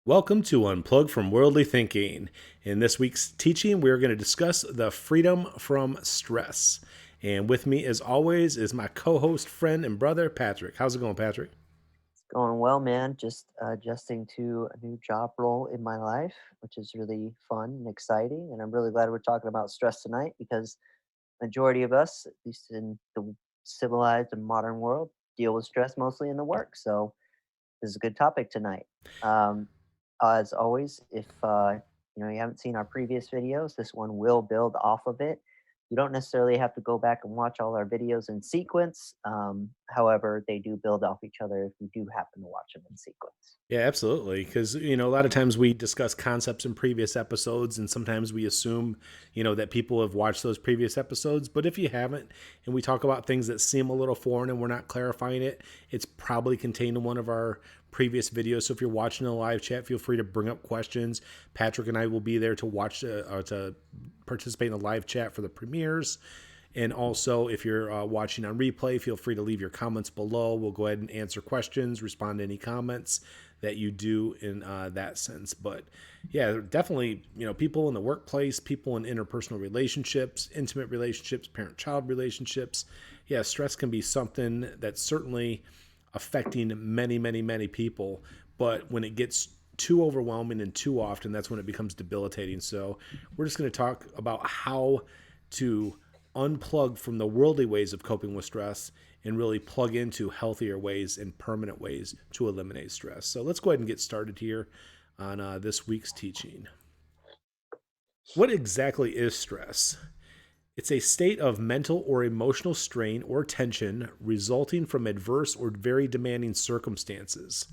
Welcome to Unplug from Worldly Thinking. In this week's teaching, we're going to discuss the freedom from stress. And with me, as always, is my co host, friend, and brother, Patrick. How's it going, Patrick? Going well, man. Just adjusting to a new job role in my life, which is really fun and exciting. And I'm really glad we're talking about stress tonight because majority of us, at least in the civilized and modern world, deal with stress mostly in the work. So this is a good topic tonight. Um, as always, if you haven't seen our previous videos, this one will build off of it. You don't necessarily have to go back and watch all our videos in sequence. However, they do build off each other if you do happen to watch them in sequence. Yeah, absolutely. Because, a lot of times we discuss concepts in previous episodes, and sometimes we assume, that people have watched those previous episodes. But if you haven't, and we talk about things that seem a little foreign and we're not clarifying it, it's probably contained in one of our previous videos. So if you're watching the live chat, feel free to bring up questions. Patrick and I will be there to watch, or to participate in the live chat for the premieres. And also, if you're watching on replay, feel free to leave your comments below. We'll go ahead and answer questions, respond to any comments that you do in that sense. But yeah, definitely, people in the workplace, people in interpersonal relationships, intimate relationships, parent child relationships. Yeah, stress can be something that's certainly affecting many, many, many people. But when it gets too overwhelming and too often, that's when it becomes debilitating. So we're just going to talk about how to unplug from the worldly ways of coping with stress and really plug into healthier ways and permanent ways to eliminate stress. So let's go ahead and get started here on this week's teaching. What exactly is stress? It's a state of mental or emotional strain or tension resulting from adverse or very demanding circumstances.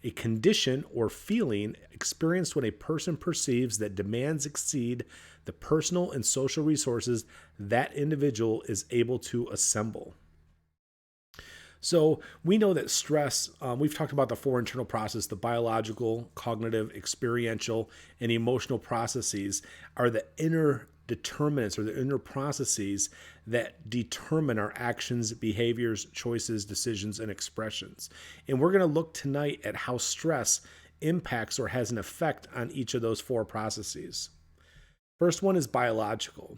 A condition or feeling experienced when a person perceives that demands exceed the personal and social resources that individual is able to assemble. So we know that stress, we've talked about the four internal processes: the biological, cognitive, experiential, and emotional processes are the inner determinants or the inner processes that determine our actions, behaviors, choices, decisions, and expressions. And we're going to look tonight at how stress impacts or has an effect on each of those four processes. First one is biological.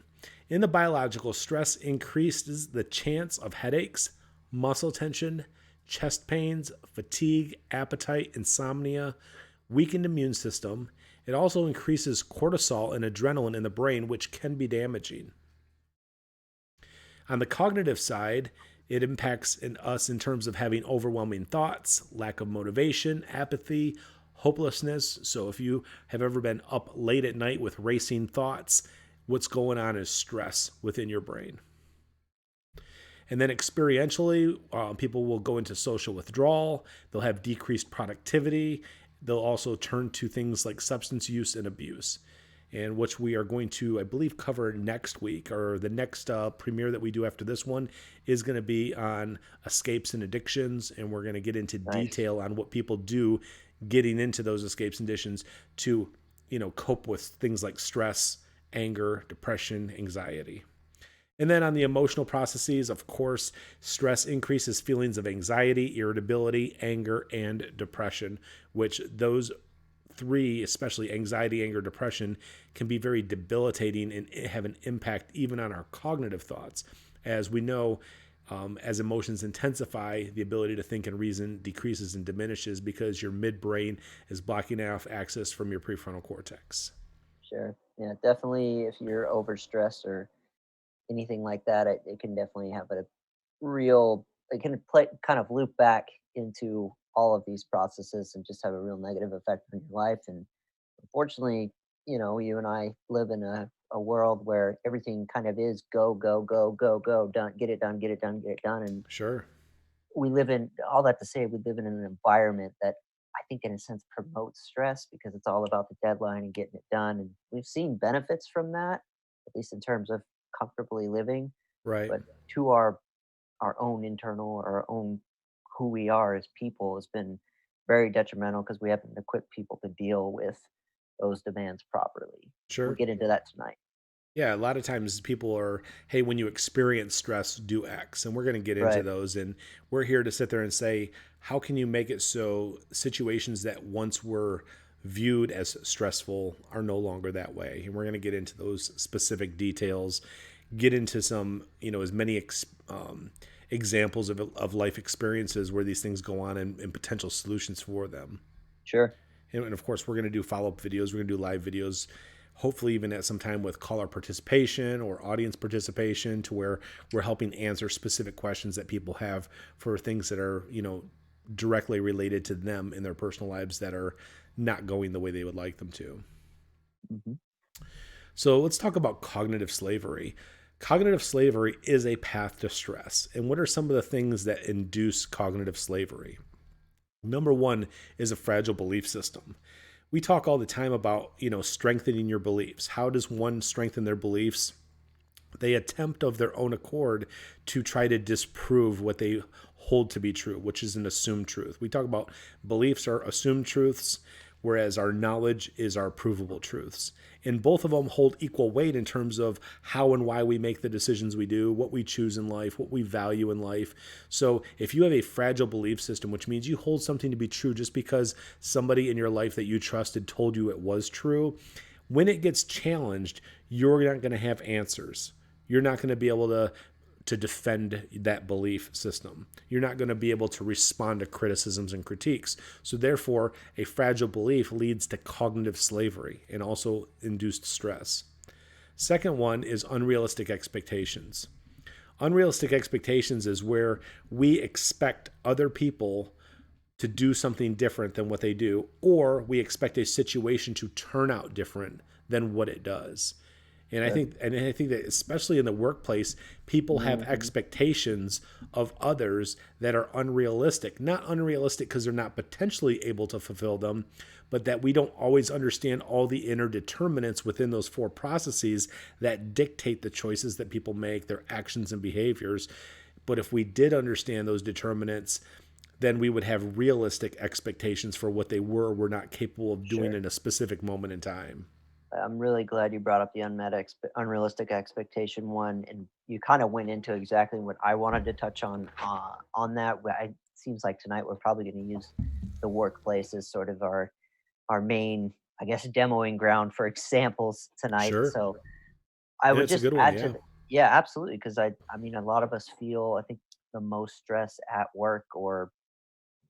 In the biological, stress increases the chance of headaches, muscle tension, chest pains, fatigue, appetite, insomnia, weakened immune system. It also increases cortisol and adrenaline in the brain, which can be damaging. On the cognitive side, it impacts us in terms of having overwhelming thoughts, lack of motivation, apathy, hopelessness. So if you have ever been up late at night with racing thoughts, what's going on is stress within your brain. And then experientially, people will go into social withdrawal. They'll have decreased productivity. They'll also turn to things like substance use and abuse, and which we are going to, I believe, cover next week, or the next premiere that we do after this one is going to be on escapes and addictions. And we're going to get into Nice. detail on what people do getting into those escapes and addictions to, cope with things like stress, anger, depression, anxiety. And then on the emotional processes, of course, stress increases feelings of anxiety, irritability, anger, and depression, which those three, especially anxiety, anger, depression, can be very debilitating and have an impact even on our cognitive thoughts. As we know, as emotions intensify, the ability to think and reason decreases and diminishes because your midbrain is blocking off access from your prefrontal cortex. Sure. Yeah, definitely. If you're overstressed or anything like that, it can definitely have a real. It can play kind of loop back into all of these processes and just have a real negative effect on your life. And unfortunately, you and I live in a world where everything kind of is go, go, go, go, go, done, get it done, get it done, get it done. And Sure. we live in all that to say we live in an environment that I think in a sense promotes stress because it's all about the deadline and getting it done. And we've seen benefits from that, at least in terms of comfortably living, Right. but to our own internal or our own who we are as people has been very detrimental because we haven't equipped people to deal with those demands properly. We'll Sure. get into that tonight. Yeah, a lot of times people are, hey, when you experience stress, do X. And we're going to get into Right. those. And we're here to sit there and say, how can you make it so situations that once were viewed as stressful are no longer that way. And we're going to get into those specific details, get into some, as many examples of life experiences where these things go on, and potential solutions for them. Sure. And of course, we're going to do follow up videos. We're going to do live videos, hopefully even at some time with caller participation or audience participation, to where we're helping answer specific questions that people have for things that are, directly related to them in their personal lives that are not going the way they would like them to. Hmm. So let's talk about cognitive slavery. Cognitive slavery is a path to stress. And what are some of the things that induce cognitive slavery? Number one is a fragile belief system. We talk all the time about, strengthening your beliefs. How does one strengthen their beliefs? They attempt of their own accord to try to disprove what they hold to be true, which is an assumed truth. We talk about beliefs are assumed truths, whereas our knowledge is our provable truths. And both of them hold equal weight in terms of how and why we make the decisions we do, what we choose in life, what we value in life. So if you have a fragile belief system, which means you hold something to be true just because somebody in your life that you trusted told you it was true, when it gets challenged, you're not going to have answers. You're not going to be able to defend that belief system. You're not going to be able to respond to criticisms and critiques. So therefore, a fragile belief leads to cognitive slavery and also induced stress. Second one is unrealistic expectations. Unrealistic expectations is where we expect other people to do something different than what they do, or we expect a situation to turn out different than what it does. Sure. And I think that especially in the workplace, people have Hmm. expectations of others that are unrealistic. Not unrealistic because they're not potentially able to fulfill them, but that we don't always understand all the inner determinants within those four processes that dictate the choices that people make, their actions and behaviors. But if we did understand those determinants, then we would have realistic expectations for what they were or were not capable of doing Sure. in a specific moment in time. I'm really glad you brought up the unrealistic expectation one, and you kind of went into exactly what I wanted to touch on that. It seems like tonight we're probably going to use the workplace as sort of our main, I guess, demoing ground for examples tonight. Sure. So I Yeah, would it's a just good one. add to Yeah. the yeah, absolutely, because I mean, a lot of us feel, I think, the most stress at work, or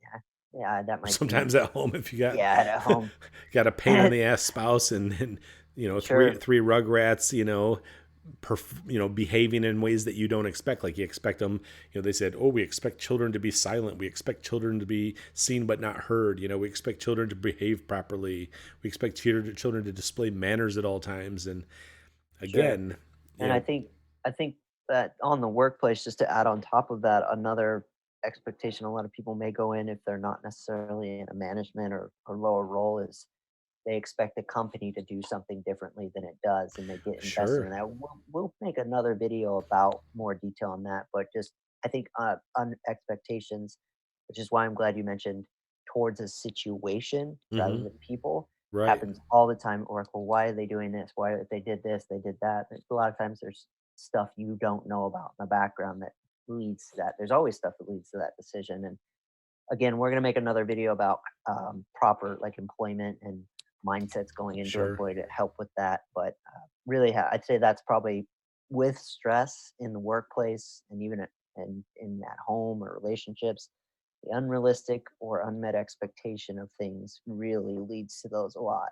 yeah, yeah, that might be Sometimes at home, if you got yeah, at home. got a pain in the ass spouse, and Sure. three rugrats, behaving in ways that you don't expect. Like you expect them, they said, oh, we expect children to be silent. We expect children to be seen but not heard. We expect children to behave properly. We expect children to display manners at all times. And Sure. again, And I think that on the workplace, just to add on top of that, another expectation a lot of people may go in if they're not necessarily in a management or lower role is they expect the company to do something differently than it does, and they get invested in sure. that. We'll make another video about more detail on that, but just I think expectations, which is why I'm glad you mentioned towards a situation rather Hmm. than people, Right. happens all the time at work. Well, why are they doing this? Why they did this? They did that. A lot of times there's stuff you don't know about in the background that leads to that. There's always stuff that leads to that decision. And again, we're going to make another video about proper like employment and mindsets going into Sure. employee to help with that. But really, I'd say that's probably with stress in the workplace and even at home or relationships, the unrealistic or unmet expectation of things really leads to those a lot.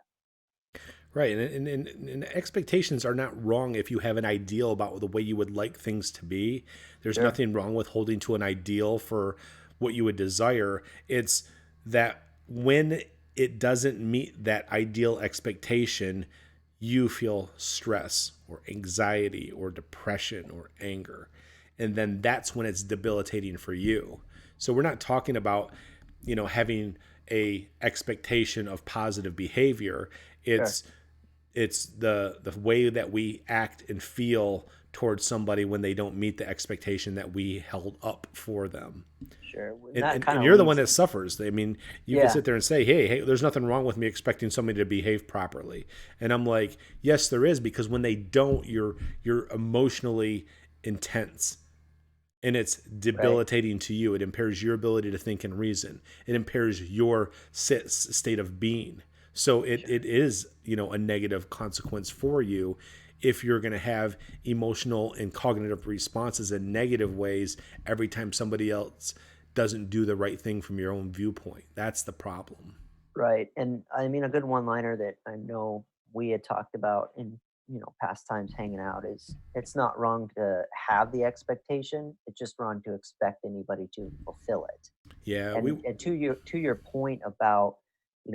Right. And expectations are not wrong if you have an ideal about the way you would like things to be. There's Sure. nothing wrong with holding to an ideal for what you would desire. It's that when it doesn't meet that ideal expectation, you feel stress or anxiety or depression or anger. And then that's when it's debilitating for you. So we're not talking about, having a expectation of positive behavior. Sure. It's the way that we act and feel towards somebody when they don't meet the expectation that we held up for them. Sure. And And, that and, kind and of you're the one leads. that suffers. I mean, you can Yeah. sit there and say, hey, there's nothing wrong with me expecting somebody to behave properly. And I'm like, yes, there is, because when they don't, you're emotionally intense, and it's Right. debilitating to you. It impairs your ability to think and reason. It impairs your state of being. So it Sure. it is, a negative consequence for you if you're going to have emotional and cognitive responses in negative ways every time somebody else doesn't do the right thing from your own viewpoint. That's the problem. Right, and I mean, a good one-liner that I know we had talked about in, past times hanging out is, "It's not wrong to have the expectation, it's just wrong to expect anybody to fulfill it." Yeah, And to your point about,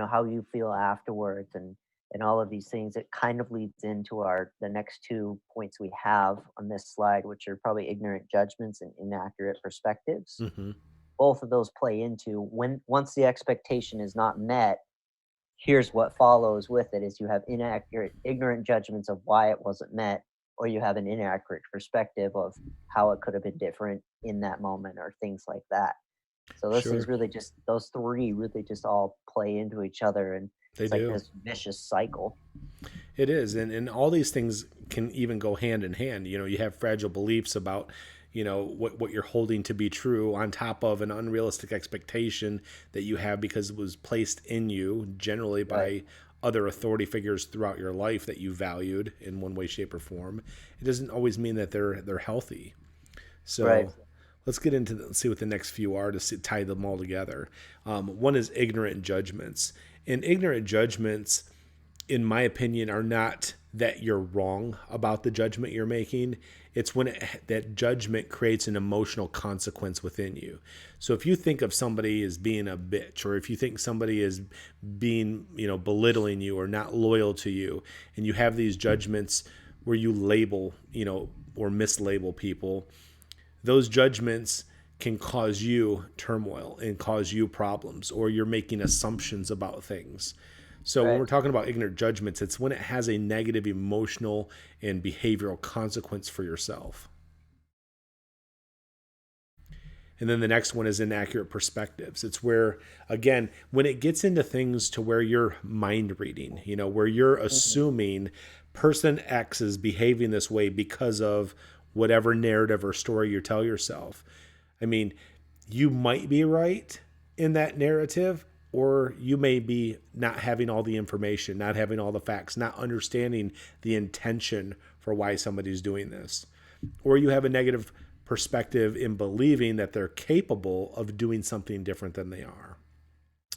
how you feel afterwards and all of these things, it kind of leads into the next 2 points we have on this slide, which are probably ignorant judgments and inaccurate perspectives. mhm, Both of those play into when once the expectation is not met, here's what follows with it is you have inaccurate ignorant judgments of why it wasn't met, or you have an inaccurate perspective of how it could have been different in that moment or things like that. So those things sure, really just those 3 really just all play into each other, and they it's like do. this vicious cycle. It is, and all these things can even go hand in hand. You have fragile beliefs about, what you're holding to be true on top of an unrealistic expectation that you have because it was placed in you generally Right, by other authority figures throughout your life that you valued in one way, shape, or form. It doesn't always mean that they're healthy. right. So let's get into let's see what the next few are to tie them all together. One is ignorant judgments, and ignorant judgments, in my opinion, are not that you're wrong about the judgment you're making. It's when that judgment creates an emotional consequence within you. So if you think of somebody as being a bitch, or if you think somebody is being, belittling you or not loyal to you, and you have these judgments where you label, or mislabel people, those judgments can cause you turmoil and cause you problems, or you're making assumptions about things. So when Right, we're talking about ignorant judgments, it's when it has a negative emotional and behavioral consequence for yourself. And then the next one is inaccurate perspectives. It's where, again, when it gets into things to where you're mind reading, where you're mhm, assuming person X is behaving this way because of whatever narrative or story you tell yourself. I mean, you might be right in that narrative, or you may be not having all the information, not having all the facts, not understanding the intention for why somebody's doing this. Or you have a negative perspective in believing that they're capable of doing something different than they are.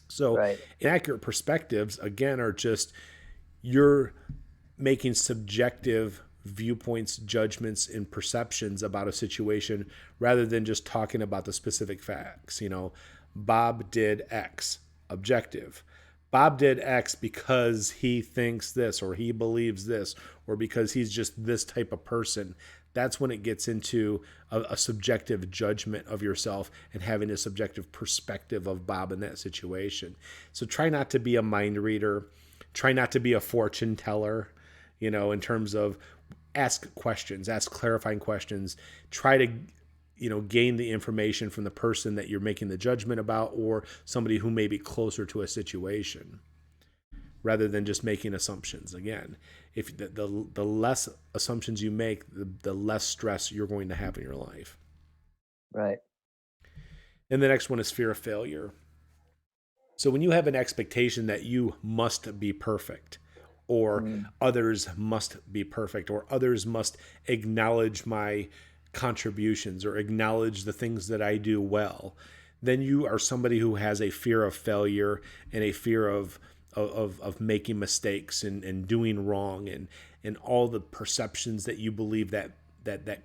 So, right, inaccurate perspectives, again, are just you're making subjective viewpoints, judgments, and perceptions about a situation rather than just talking about the specific facts. Bob did X, objective. Bob did X because he thinks this, or he believes this, or because he's just this type of person. That's when it gets into a subjective judgment of yourself and having a subjective perspective of Bob in that situation. So try not to be a mind reader. Try not to be a fortune teller, in terms of ask questions, ask clarifying questions, try to gain the information from the person that you're making the judgment about, or somebody who may be closer to a situation, rather than just making assumptions. Again, if the less assumptions you make, the less stress you're going to have in your life. right. And the next one is fear of failure. So when you have an expectation that you must be perfect, or Mm, others must be perfect, or others must acknowledge my contributions or acknowledge the things that I do well, then you are somebody who has a fear of failure and a fear of making mistakes and doing wrong, and all the perceptions that you believe that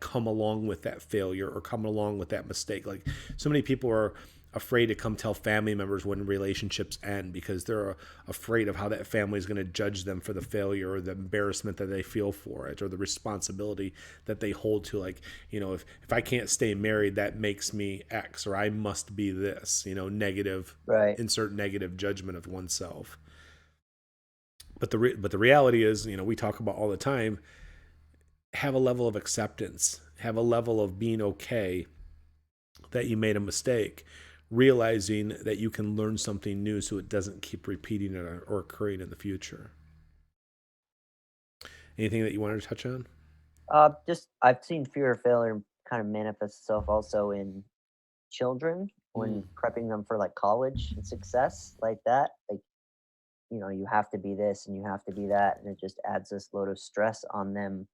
come along with that failure or come along with that mistake. Like, so many people are afraid to come tell family members when relationships end because they're afraid of how that family is going to judge them for the failure or the embarrassment that they feel for it, or the responsibility that they hold to, like, if I can't stay married, that makes me X, or I must be this, negative, right, insert negative judgment of oneself. But the reality is, we talk about all the time, have a level of acceptance, have a level of being okay that you made a mistake, realizing that you can learn something new so it doesn't keep repeating it or occurring in the future. Anything that you wanted to touch on? just I've seen fear of failure kind of manifest itself also in children Mm, when prepping them for, like, college and success like that, like you have to be this and you have to be that, and it just adds this load of stress on them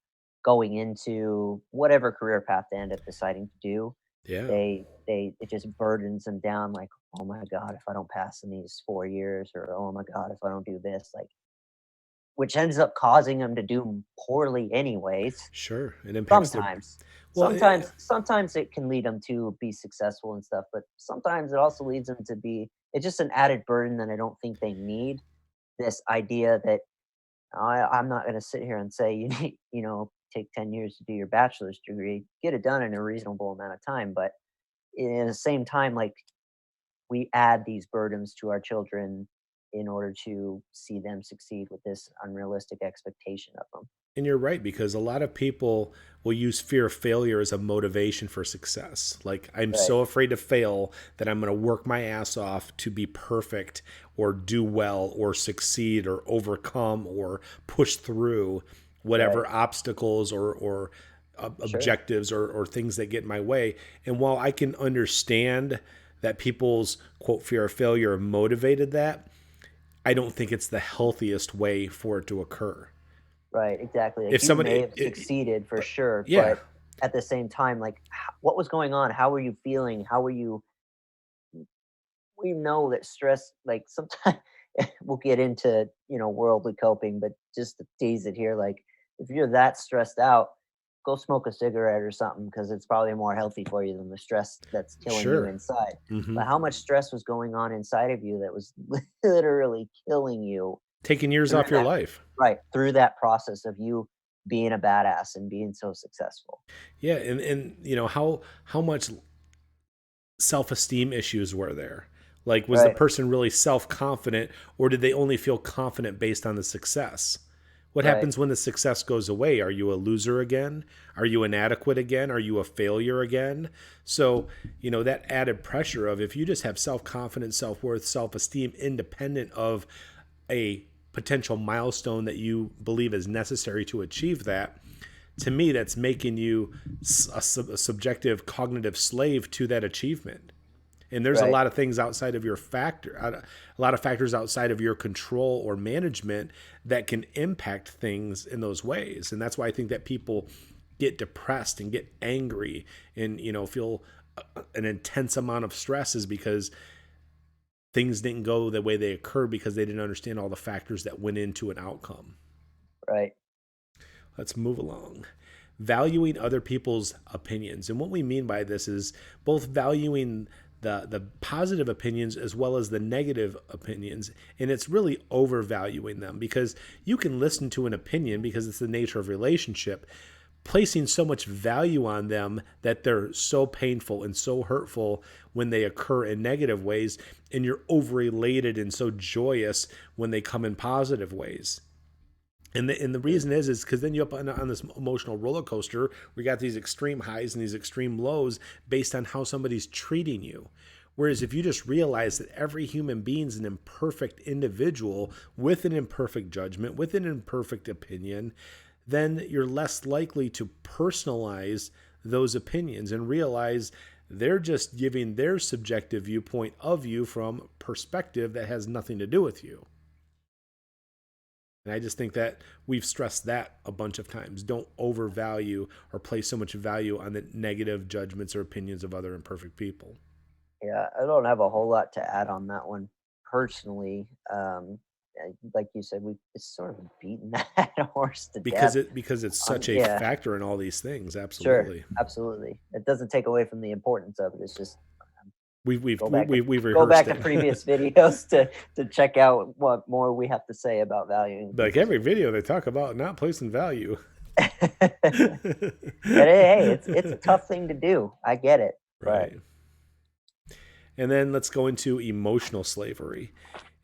going into whatever career path they end up deciding to do. Yeah, They it just burdens them down like, oh my god, if I don't pass in these 4 years, or oh my god, if I don't do this, like, which ends up causing them to do poorly anyways. sure. It impacts their Sometimes. well. Sometimes it can lead them to be successful and stuff, but sometimes it also leads them to be it's just an added burden that I don't think they need. This idea that I'm not gonna sit here and say you need, take 10 years to do your bachelor's degree, get it done in a reasonable amount of time, but in the same time, like, we add these burdens to our children in order to see them succeed with this unrealistic expectation of them. And you're right, because a lot of people will use fear of failure as a motivation for success. Like, I'm Right, so afraid to fail that I'm going to work my ass off to be perfect or do well or succeed or overcome or push through right. whatever obstacles or Sure. objectives or things that get in my way. And while I can understand that people's quote fear of failure motivated that, I don't think it's the healthiest way for it to occur. Right, exactly, like, If you may somebody, have succeeded for sure, yeah, but at the same time, like, what was going on? How were you feeling? How were you we know that stress, like, sometimes we'll get into, worldly coping, but just to tease it here, like, if you're that stressed out, go smoke a cigarette or something because it's probably more healthy for you than the stress that's killing you sure. inside. Hmm. But how much stress was going on inside of you that was literally killing you Taking years through off your that life. right, through that process of you being a badass and being so successful. Yeah, and how much self-esteem issues were there? Like, was the Right, person really self-confident, or did they only feel confident based on the success? What right, happens when the success goes away? Are you a loser again? Are you inadequate again? Are you a failure again? So, that added pressure of, if you just have self-confidence, self-worth, self-esteem independent of a potential milestone that you believe is necessary to achieve that, to me, that's making you a subjective cognitive slave to that achievement. And there's a right, lot of things outside of your factor, a lot of factors outside of your control or management that can impact things in those ways. And that's why I think that people get depressed and get angry and feel an intense amount of stress, is because things didn't go the way they occurred because they didn't understand all the factors that went into an outcome. right, Let's move along. Valuing other people's opinions. And what we mean by this is both valuing the positive opinions as well as the negative opinions. And it's really overvaluing them, because you can listen to an opinion because it's the nature of relationship, placing so much value on them that they're so painful and so hurtful when they occur in negative ways, and you're over elated and so joyous when they come in positive ways. And the mm, reason is because then you're up on this emotional roller coaster. We got these extreme highs and these extreme lows based on how somebody's treating you. Whereas if you just realize that every human being is an imperfect individual with an imperfect judgment, with an imperfect opinion, then you're less likely to personalize those opinions and realize they're just giving their subjective viewpoint of you from perspective that has nothing to do with you. And I just think that we've stressed that a bunch of times. Don't overvalue or place so much value on the negative judgments or opinions of other imperfect people. yeah, I don't have a whole lot to add on that one personally. Like you said, we it's sort of beaten that horse to death. Because it's On such a yeah, factor in all these things. sure, Absolutely. absolutely. It doesn't take away from the importance of it. It's just We've we've go back to we've go back rehearsed to it. previous videos to check out what more we have to say about valuing Like people's every video they talk about not placing value. opinions. But hey, it's a tough thing to do. I get it, but Right. And then let's go into emotional slavery.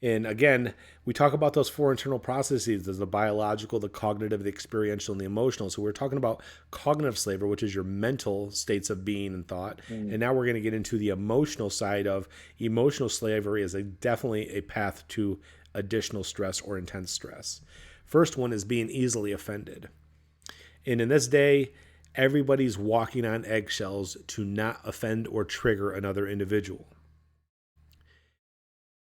And again, we talk about those four internal processes: there's the biological, the cognitive, the experiential, and the emotional. So we're talking about cognitive slavery, which is your mental states of being and thought. mm, And now we're going to get into the emotional side of emotional slavery as definitely a path to additional stress or intense stress. First one is being easily offended. And in this day, everybody's walking on eggshells to not offend or trigger another individual.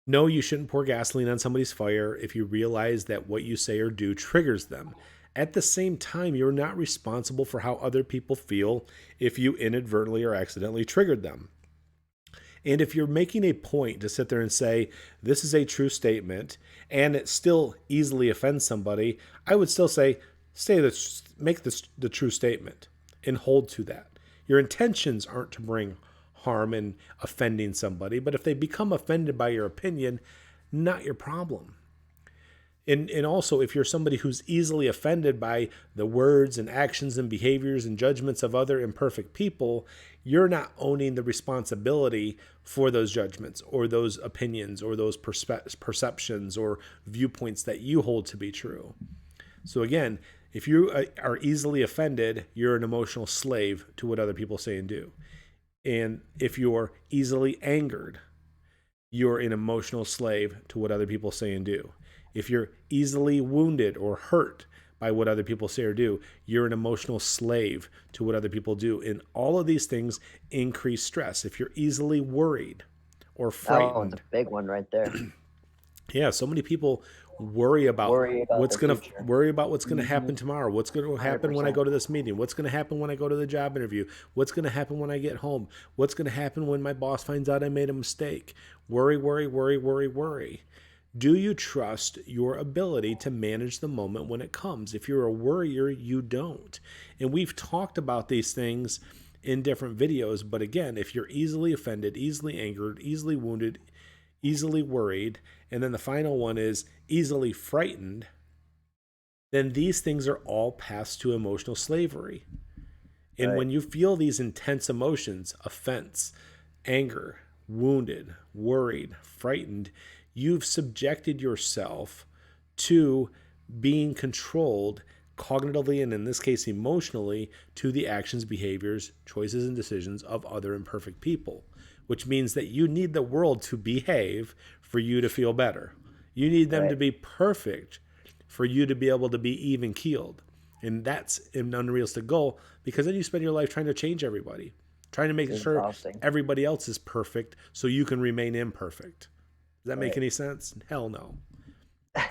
No, you shouldn't pour gasoline on somebody's fire if you realize that what you say or do triggers them. At the same time, you're not responsible for how other people feel if you inadvertently or accidentally triggered them. And if you're making a point to sit there and say, this is a true statement, and it still easily offends somebody, I would still say this, make this the true statement and hold to that. Your intentions aren't to bring harm and offending somebody, but if they become offended by your opinion, not your problem. And also, if you're somebody who's easily offended by the words and actions and behaviors and judgments of other imperfect people, you're not owning the responsibility for those judgments or those opinions or those perceptions or viewpoints that you hold to be true. So, again, if you are easily offended, you're an emotional slave to what other people say and do. And if you're easily angered, you're an emotional slave to what other people say and do. If you're easily wounded or hurt by what other people say or do, you're an emotional slave to what other people do. And all of these things increase stress. If you're easily worried or Oh, it's a frightened, big one right there. yeah, so many people worry about Worry about the future. what's gonna Mhm. happen tomorrow. What's gonna happen when I 100%. go to this meeting? What's gonna happen when I go to the job interview? What's gonna happen when I get home? What's gonna happen when my boss finds out I made a mistake? Worry, worry, worry, worry, worry. Do you trust your ability to manage the moment when it comes? If you're a worrier, you don't. And we've talked about these things in different videos, but again, if you're easily offended, easily angered, easily wounded, easily worried, and then the final one is easily frightened, then these things are all paths to emotional slavery. And Right. when you feel these intense emotions, offense, anger, wounded, worried, frightened, you've subjected yourself to being controlled cognitively and in this case emotionally to the actions, behaviors, choices, and decisions of other imperfect people, which means that you need the world to behave for you to feel better. You need them to Right. be perfect for you to be able to be even keeled. And that's an unrealistic goal because then you spend your life trying to change everybody, trying to It's make sure exhausting. everybody else is perfect so you can remain imperfect. Does that make Right. any sense? Hell no.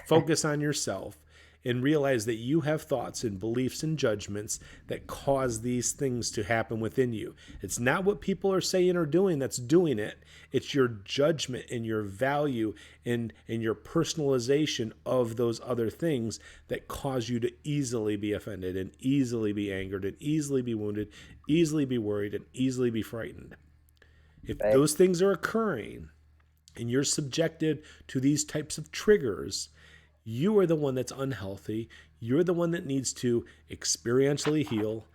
Focus on yourself and realize that you have thoughts and beliefs and judgments that cause these things to happen within you. It's not what people are saying or doing that's doing it. It's your judgment and your value and your personalization of those other things that cause you to easily be offended and easily be angered and easily be wounded, easily be worried, and easily be frightened. If Right. those things are occurring and you're subjected to these types of triggers, you are the one that's unhealthy. You're the one that needs to experientially heal,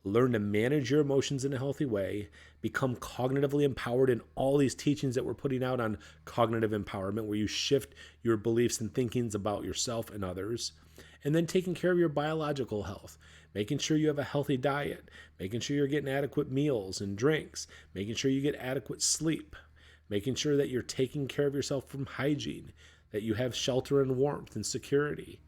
learn to manage your emotions in a healthy way, become cognitively empowered in all these teachings that we're putting out on cognitive empowerment, where you shift your beliefs and thinkings about yourself and others. And then taking care of your biological health, making sure you have a healthy diet, making sure you're getting adequate meals and drinks, making sure you get adequate sleep, making sure that you're taking care of yourself from hygiene, that you have shelter and warmth and security.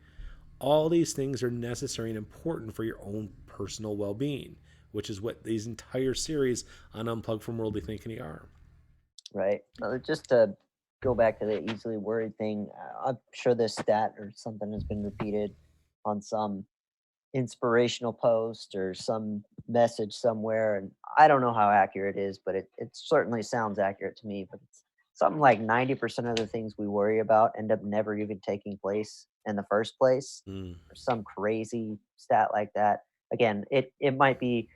All these things are necessary and important for your own personal well being, which is what these entire series on Unplug from Worldly Thinking are. Right. Just to go back to the easily worried thing, I'm sure this stat or something has been repeated on some inspirational post or some message somewhere, and I don't know how accurate it is, but it certainly sounds accurate to me. But it's something like 90% of the things we worry about end up never even taking place in the first place, Mm, or some crazy stat like that. Again, it might be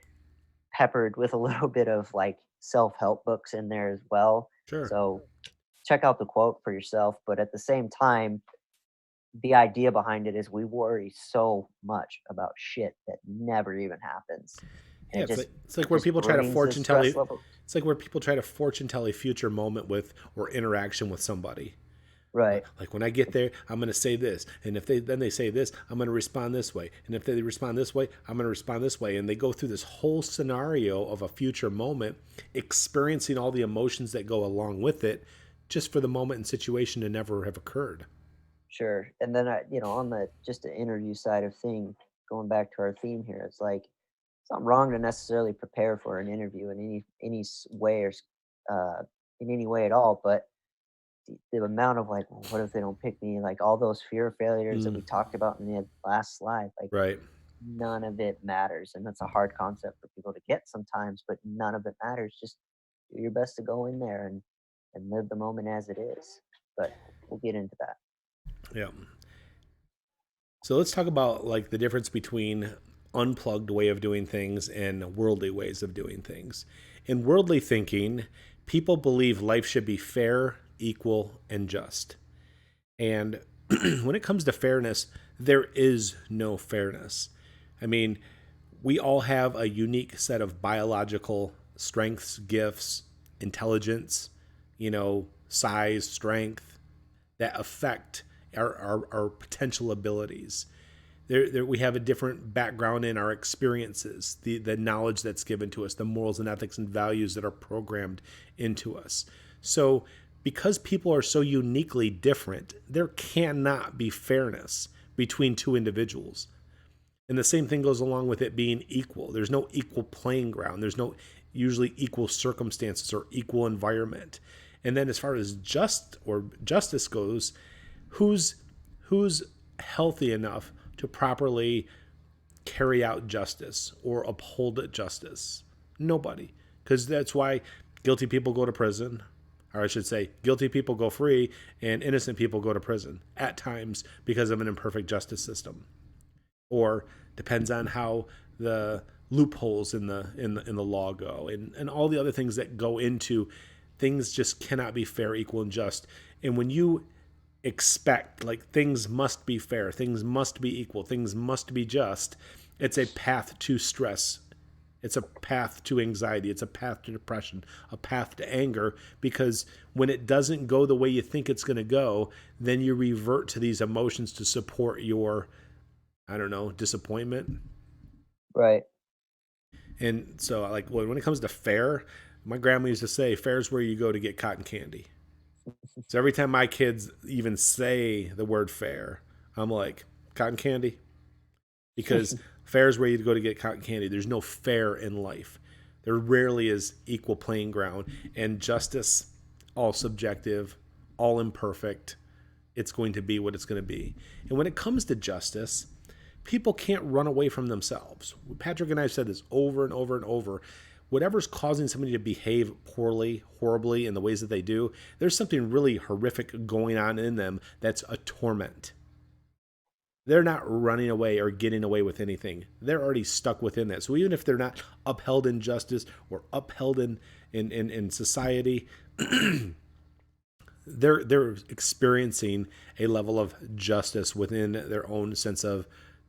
peppered with a little bit of like self-help books in there as well. sure. So check out the quote for yourself. But at the same time, the idea behind it is we worry so much about shit that never even happens. And Yeah, it just it's like it where just people try to brings the fortune tell stress a, level. it's like where people try to fortune tell a future moment with or interaction with somebody. Right. Like when I get there, I'm going to say this, and if they say this, I'm going to respond this way, and if they respond this way, I'm going to respond this way, and they go through this whole scenario of a future moment, experiencing all the emotions that go along with it, just for the moment and situation to never have occurred. Sure. And then on the just the interview side of thing, going back to our theme here, it's like it's not wrong to necessarily prepare for an interview in any way or in any way at all, but the amount of like, "Well, what if they don't pick me?" Like all those fear of failures that Mm, we talked about in the last slide, like right. none of it matters. And that's a hard concept for people to get sometimes, but none of it matters. Just do your best to go in there and live the moment as it is. But we'll get into that. Yeah. So let's talk about like the difference between unplugged way of doing things and worldly ways of doing things. In worldly thinking, people believe life should be fair, equal, and just. And when it comes to fairness, there is no fairness. I mean, we all have a unique set of biological strengths, gifts, intelligence, size, strength that affect our potential abilities. We have a different background in our experiences, the knowledge that's given to us, the morals and ethics and values that are programmed into us. So, because people are so uniquely different, there cannot be fairness between two individuals. And the same thing goes along with it being equal. There's no equal playing ground. There's no usually equal circumstances or equal environment. And then as far as justice goes, who's who's healthy enough to properly carry out justice or uphold justice? Nobody. Because that's why guilty people go to prison, or I should say, guilty people go free and innocent people go to prison at times because of an imperfect justice system. Or depends on how the loopholes in the law go, and all the other things that go into things just cannot be fair, equal, and just. And when you expect like things must be fair, things must be equal, things must be just, it's a path to stress. It's a path to anxiety. It's a path to depression, a path to anger, because when it doesn't go the way you think it's going to go, then you revert to these emotions to support your, I don't know, disappointment. Right. And so, like, when it comes to fair, my grandma used to say, fair's where you go to get cotton candy. So every time my kids even say the word fair, I'm like, cotton candy? Because fair is where you go to get cotton candy. There's no fair in life. There rarely is equal playing ground. And justice, all subjective, all imperfect. It's going to be what it's going to be. And when it comes to justice, people can't run away from themselves. Patrick and I have said this over and over and over. Whatever's causing somebody to behave poorly, horribly in the ways that they do, there's something really horrific going on in them that's a torment. They're not running away or getting away with anything. They're already stuck within that. So even if they're not upheld in justice or upheld in society, they're experiencing a level of justice within their own sense of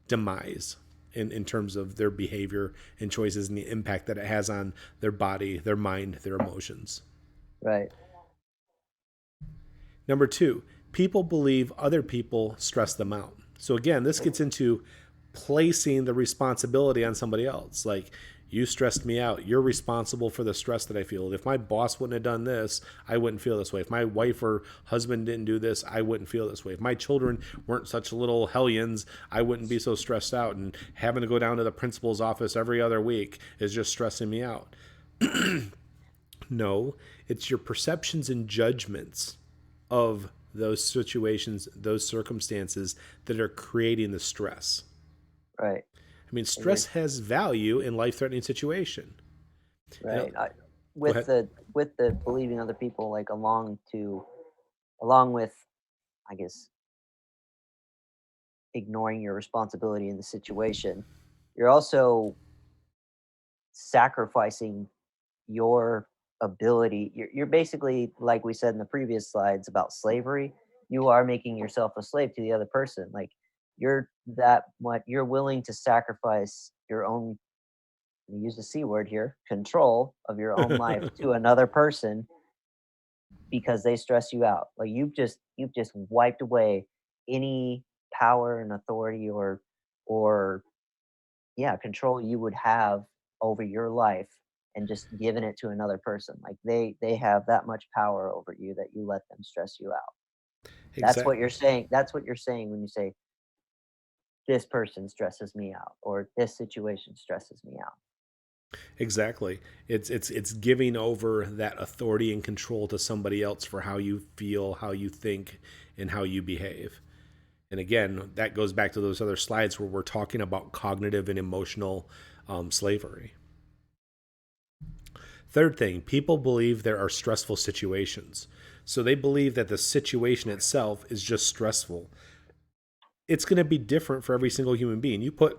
demise in terms of their behavior and choices and the impact that it has on their body, their mind, their emotions. Right. Number two, people believe other people stress them out. So again, this gets into placing the responsibility on somebody else. Like, you stressed me out. You're responsible for the stress that I feel. If my boss wouldn't have done this, I wouldn't feel this way. If my wife or husband didn't do this, I wouldn't feel this way. If my children weren't such little hellions, I wouldn't be so stressed out. And having to go down to the principal's office every other week is just stressing me out. No, it's your perceptions and judgments of those situations, those circumstances that are creating the stress. Right. I mean, And you're stress has value in life-threatening situation. And right. go With ahead. the believing other people like along with, I guess, ignoring your responsibility in the situation, you're also sacrificing your ability. You're basically, like we said in the previous slides about slavery, you are making yourself a slave to the other person. Like you're that what you're willing to sacrifice your own, use the C word here, control of your own life to another person because they stress you out. Like you've just wiped away any power and authority or yeah, control you would have over your life and just giving it to another person. Like they have that much power over you that you let them stress you out. That's what you're Exactly. saying. That's what you're saying when you say this person stresses me out or this situation stresses me out. Exactly. It's giving over that authority and control to somebody else for how you feel, how you think, and how you behave. And again, that goes back to those other slides where we're talking about cognitive and emotional slavery. Third thing, people believe there are stressful situations. So they believe that the situation itself is just stressful. It's going to be different for every single human being. You put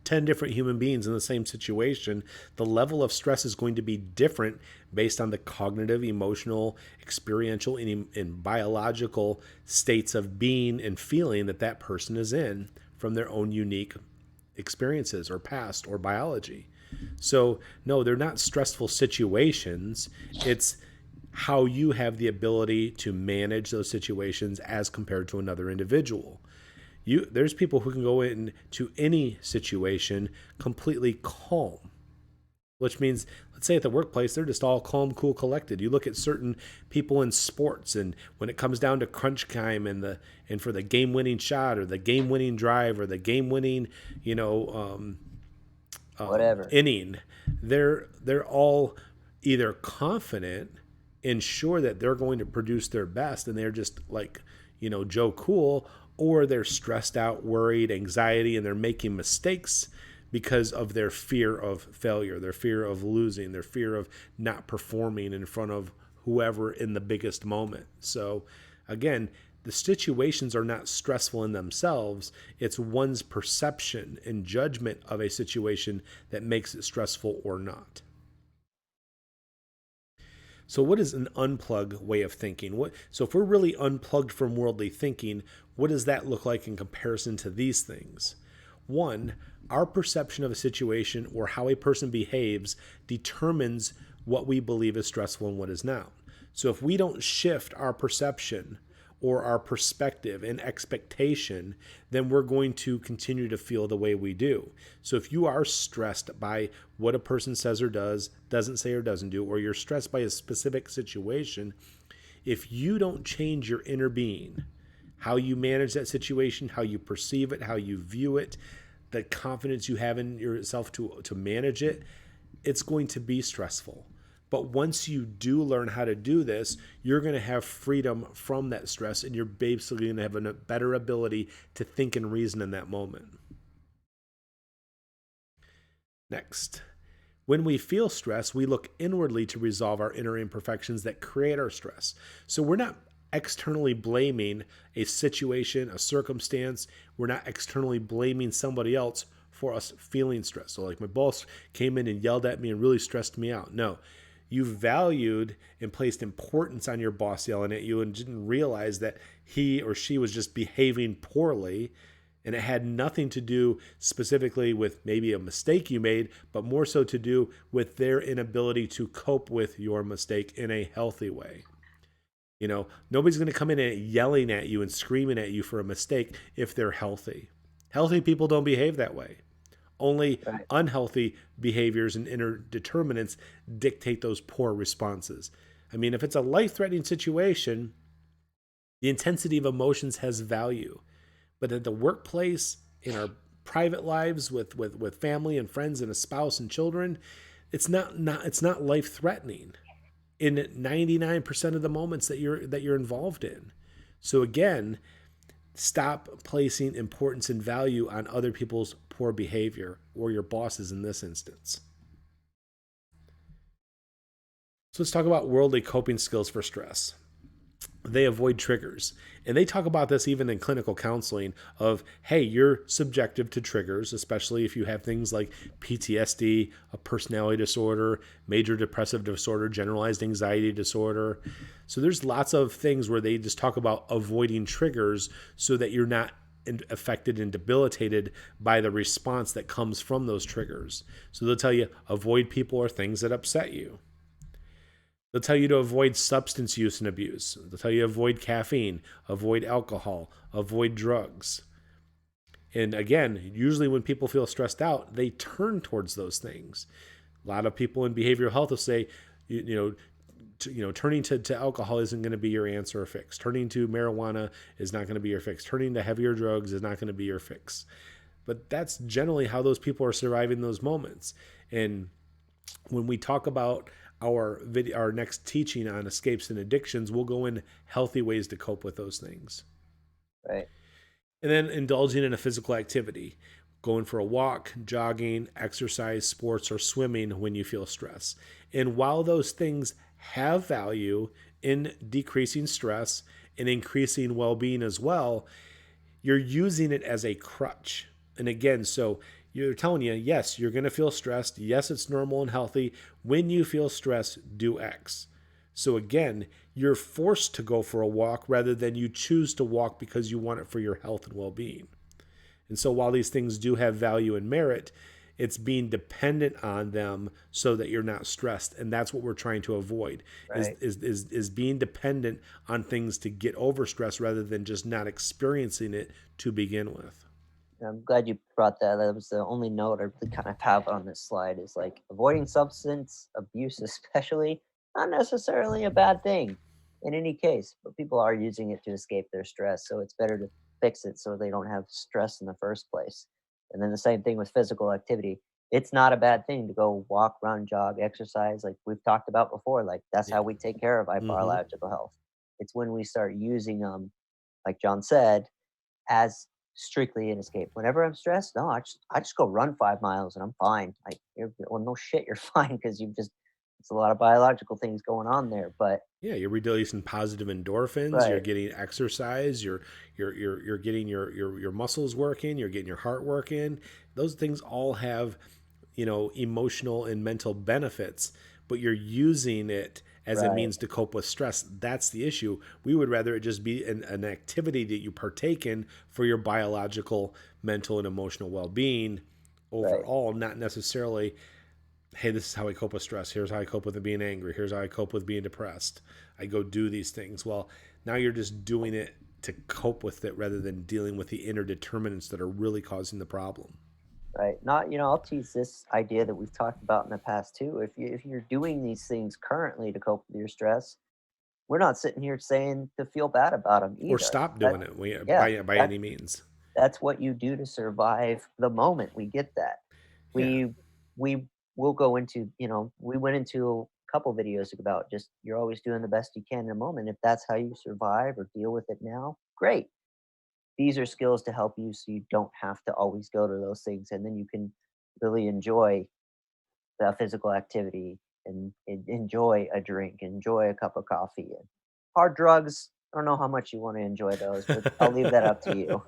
10 different human beings in the same situation, the level of stress is going to be different based on the cognitive, emotional, experiential, and biological states of being and feeling that that person is in from their own unique experiences or past or biology. So, no, they're not stressful situations. It's how you have the ability to manage those situations as compared to another individual. There's people who can go into any situation completely calm, which means, let's say at the workplace, they're just all calm, cool, collected. You look at certain people in sports, and when it comes down to crunch time and for the game winning shot or the game winning drive or the game winning, you know, Whatever. inning, they're all either confident and sure that they're going to produce their best, and they're just like, Joe Cool, or they're stressed out, worried, anxiety, and they're making mistakes because of their fear of failure, their fear of losing, their fear of not performing in front of whoever in the biggest moment. So again, the situations are not stressful in themselves. It's one's perception and judgment of a situation that makes it stressful or not. So, what is an unplug way of thinking? So, if we're really unplugged from worldly thinking, what does that look like in comparison to these things? One, our perception of a situation or how a person behaves determines what we believe is stressful and what is not. So, if we don't shift our perception or our perspective and expectation, then we're going to continue to feel the way we do. So if you are stressed by what a person says or does, doesn't say or doesn't do, or you're stressed by a specific situation, if you don't change your inner being, how you manage that situation, how you perceive it, how you view it, the confidence you have in yourself to manage it, it's going to be stressful. But once you do learn how to do this, you're going to have freedom from that stress, and you're basically going to have a better ability to think and reason in that moment. Next, when we feel stress, we look inwardly to resolve our inner imperfections that create our stress. So we're not externally blaming a situation, a circumstance. We're not externally blaming somebody else for us feeling stressed. So, like, my boss came in and yelled at me and really stressed me out. No, you valued and placed importance on your boss yelling at you and didn't realize that he or she was just behaving poorly, and it had nothing to do specifically with maybe a mistake you made, but more so to do with their inability to cope with your mistake in a healthy way. Nobody's going to come in and yelling at you and screaming at you for a mistake if they're healthy. Healthy people don't behave that way. Only Right. unhealthy behaviors and inner determinants dictate those poor responses. I mean, if it's a life threatening situation, the intensity of emotions has value. But at the workplace, in our private lives with family and friends and a spouse and children, it's not life threatening in 99% of the moments that you're involved in. So again, stop placing importance and value on other people's poor behavior, or your bosses in this instance. So let's talk about worldly coping skills for stress. They avoid triggers. And they talk about this even in clinical counseling of, hey, you're subjective to triggers, especially if you have things like PTSD, a personality disorder, major depressive disorder, generalized anxiety disorder. So there's lots of things where they just talk about avoiding triggers so that you're not affected and debilitated by the response that comes from those triggers. So they'll tell you avoid people or things that upset you. They'll tell you to avoid substance use and abuse. They'll tell you to avoid caffeine, avoid alcohol, avoid drugs. And again, usually when people feel stressed out, they turn towards those things. A lot of people in behavioral health will say, turning to alcohol isn't going to be your answer or fix. Turning to marijuana is not going to be your fix. Turning to heavier drugs is not going to be your fix. But that's generally how those people are surviving those moments. And When we talk about our next teaching on escapes and addictions, we'll go in healthy ways to cope with those things. Right. And then indulging in a physical activity, going for a walk, jogging, exercise, sports, or swimming when you feel stress. And while those things have value in decreasing stress and increasing well being as well, you're using it as a crutch. And again, so you're telling you, yes, you're going to feel stressed. Yes, it's normal and healthy. When you feel stressed, do X. So again, you're forced to go for a walk rather than you choose to walk because you want it for your health and well being. And so while these things do have value and merit, it's being dependent on them so that you're not stressed. And that's what we're trying to avoid Right. is being dependent on things to get over stress rather than just not experiencing it to begin with. I'm glad you brought that. That was the only note I really kind of have on this slide is like avoiding substance abuse, especially not necessarily a bad thing in any case, but people are using it to escape their stress. So it's better to fix it so they don't have stress in the first place. And then the same thing with physical activity. It's not a bad thing to go walk, run, jog, exercise, like we've talked about before. Like that's Yeah. how we take care of our Mm-hmm. biological health. It's when we start using them, like John said, as strictly an escape. Whenever I'm stressed, no, I just go run 5 miles and I'm fine. Like, well, no shit, you're fine because you've just it's a lot of biological things going on there. But Yeah, you're releasing positive endorphins. You're right, getting exercise. You're getting your muscles working. You're getting your heart working. Those things all have emotional and mental benefits, but you're using it as a right, means to cope with stress. That's the issue. We would rather it just be an activity that you partake in for your biological, mental, and emotional well-being right, overall, not necessarily, hey, this is how I cope with stress. Here's how I cope with being angry. Here's how I cope with being depressed. I go do these things. Well, now you're just doing it to cope with it rather than dealing with the inner determinants that are really causing the problem. right. Not, I'll tease this idea that we've talked about in the past too. If you're doing these things currently to cope with your stress, we're not sitting here saying to feel bad about them Or either. stop That doing it yeah, by that any means. that's what you do to survive the moment. We get that. Yeah. We will go into, we went into a couple videos about just you're always doing the best you can in a moment. If that's how you survive or deal with it now, great. These are skills to help you so you don't have to always go to those things and then you can really enjoy the physical activity and enjoy a drink, enjoy a cup of coffee. And hard drugs, I don't know how much you want to enjoy those, but I'll leave that up to you.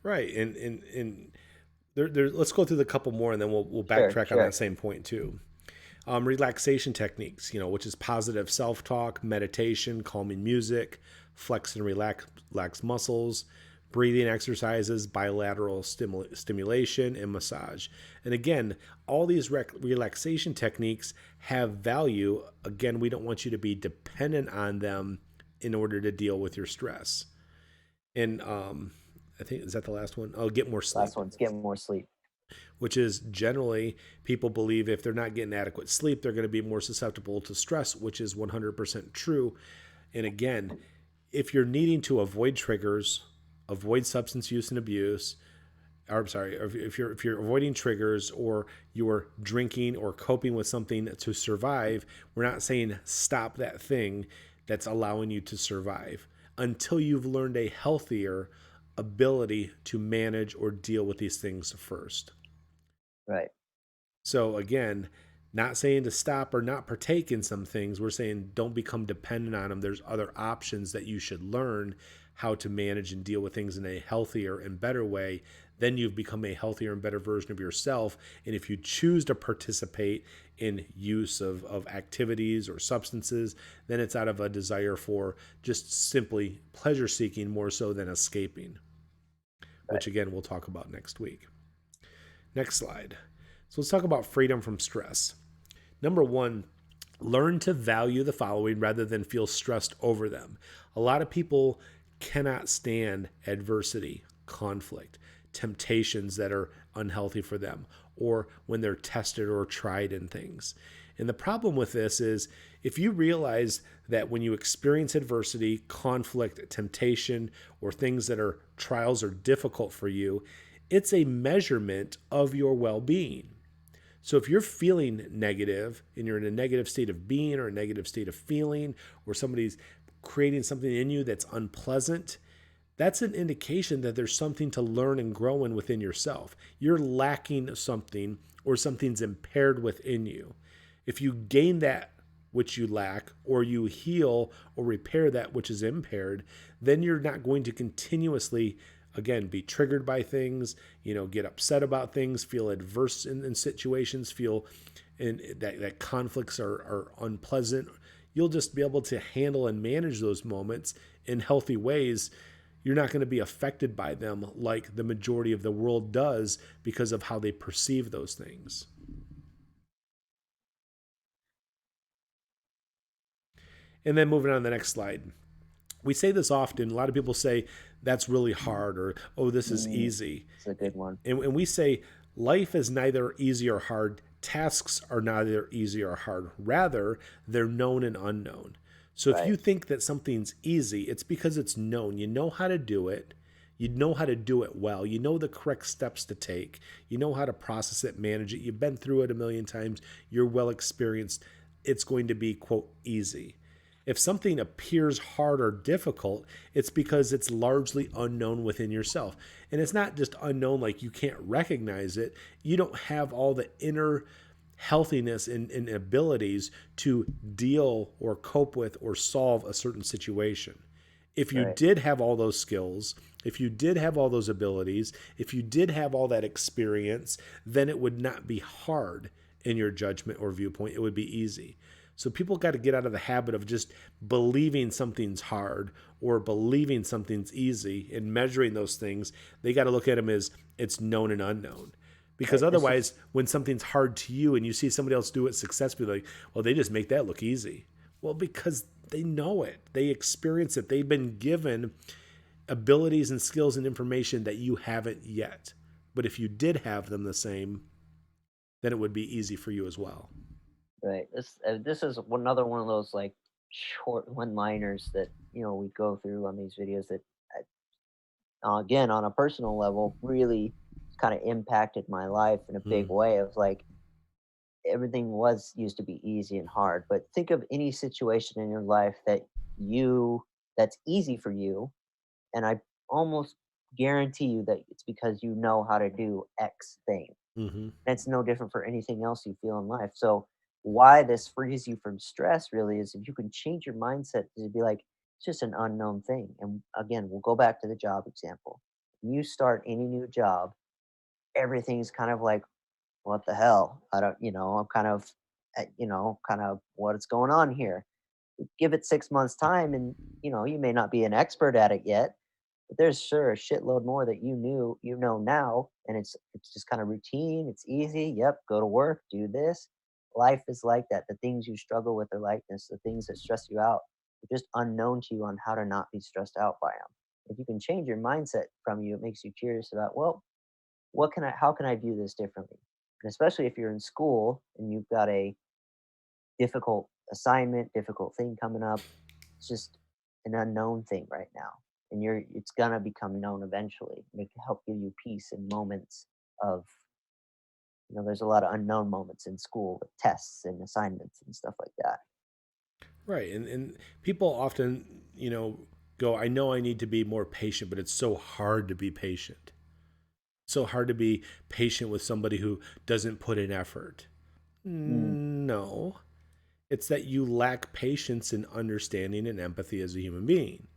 Right. And let's go through the couple more and then we'll Sure, backtrack on that sure. same point too. Relaxation techniques, which is positive self talk, meditation, calming music, flex and relax muscles, breathing exercises, bilateral stimulation, and massage. And again, all these relaxation techniques have value. Again, we don't want you to be dependent on them in order to deal with your stress. And I think, is that the last one? Oh, get more Last sleep, one's get more sleep. which is generally people believe if they're not getting adequate sleep, they're going to be more susceptible to stress, which is 100% true. And again, if you're needing to avoid triggers, avoid substance use and abuse, or I'm sorry, if you're avoiding triggers or you're drinking or coping with something to survive, we're not saying stop that thing that's allowing you to survive until you've learned a healthier ability to manage or deal with these things first. Right, So again, not saying to stop or not partake in some things. We're saying don't become dependent on them. There's other options that you should learn how to manage and deal with things in a healthier and better way. Then you've become a healthier and better version of yourself. And if you choose to participate in use of activities or substances, then it's out of a desire for just simply pleasure seeking more so than escaping, right, which again we'll talk about next week. Next slide. So let's talk about freedom from stress. Number one, learn to value the following rather than feel stressed over them. A lot of people cannot stand adversity, conflict, temptations that are unhealthy for them, or when they're tested or tried in things. And the problem with this is if you realize that when you experience adversity, conflict, temptation, or things that are trials or difficult for you, it's a measurement of your well being. So if you're feeling negative and you're in a negative state of being or a negative state of feeling, or somebody's creating something in you that's unpleasant, that's an indication that there's something to learn and grow in within yourself. You're lacking something or something's impaired within you. If you gain that which you lack, or you heal or repair that which is impaired, then you're not going to continuously, again, be triggered by things, get upset about things, feel adverse in situations, feel that conflicts are unpleasant. You'll just be able to handle and manage those moments in healthy ways. You're not going to be affected by them like the majority of the world does because of how they perceive those things. And then moving on to the next slide. We say this often. A lot of people say that's really hard, or, oh, this is Mm, easy. it's a good one. And we say life is neither easy or hard. Tasks are neither easy or hard. Rather, they're known and unknown. So if Right, you think that something's easy, it's because it's known. You know how to do it. You know how to do it well. You know the correct steps to take. You know how to process it, manage it. You've been through it a million times. You're well experienced. It's going to be, quote, easy. If something appears hard or difficult, it's because it's largely unknown within yourself. And it's not just unknown like you can't recognize it. You don't have all the inner healthiness and abilities to deal or cope with or solve a certain situation. If you right, did have all those skills, if you did have all those abilities, if you did have all that experience, then it would not be hard in your judgment or viewpoint. It would be easy. So people got to get out of the habit of just believing something's hard or believing something's easy and measuring those things. They got to look at them as it's known and unknown. Because right. This otherwise, is when something's hard to you and you see somebody else do it successfully, like, well, they just make that look easy. Well, because they know it, they experience it, they've been given abilities and skills and information that you haven't yet. But if you did have them the same, then it would be easy for you as well. right. This is another one of those like short one-liners that we go through on these videos that again on a personal level really kind of impacted my life in a big Mm, way of like everything was used to be easy and hard, but think of any situation in your life you that's easy for you, and I almost guarantee you that it's because you know how to do X thing. mm-hmm. And it's no different for anything else you feel in life. So why this frees you from stress really is if you can change your mindset to be like, it's just an unknown thing. And again, we'll go back to the job example. When you start any new job, everything's kind of like, what the hell? I don't, I'm kind of, kind of what's going on here. Give it 6 months time and, you may not be an expert at it yet, but there's sure a shitload more that you know now, and it's just kind of routine. It's easy. Yep, go to work, do this. Life is like that. The things you struggle with are like this. The things that stress you out are just unknown to you on how to not be stressed out by them. If you can change your mindset from you, it makes you curious about, well, how can I view this differently? And especially if you're in school and you've got a difficult assignment, difficult thing coming up, it's just an unknown thing right now. And it's gonna become known eventually. And it can help give you peace in moments of, there's a lot of unknown moments in school with tests and assignments and stuff like that. Right. And people often, go, I know I need to be more patient, but it's so hard to be patient. So hard to be patient with somebody who doesn't put in effort. Mm, No, it's that you lack patience and understanding and empathy as a human being.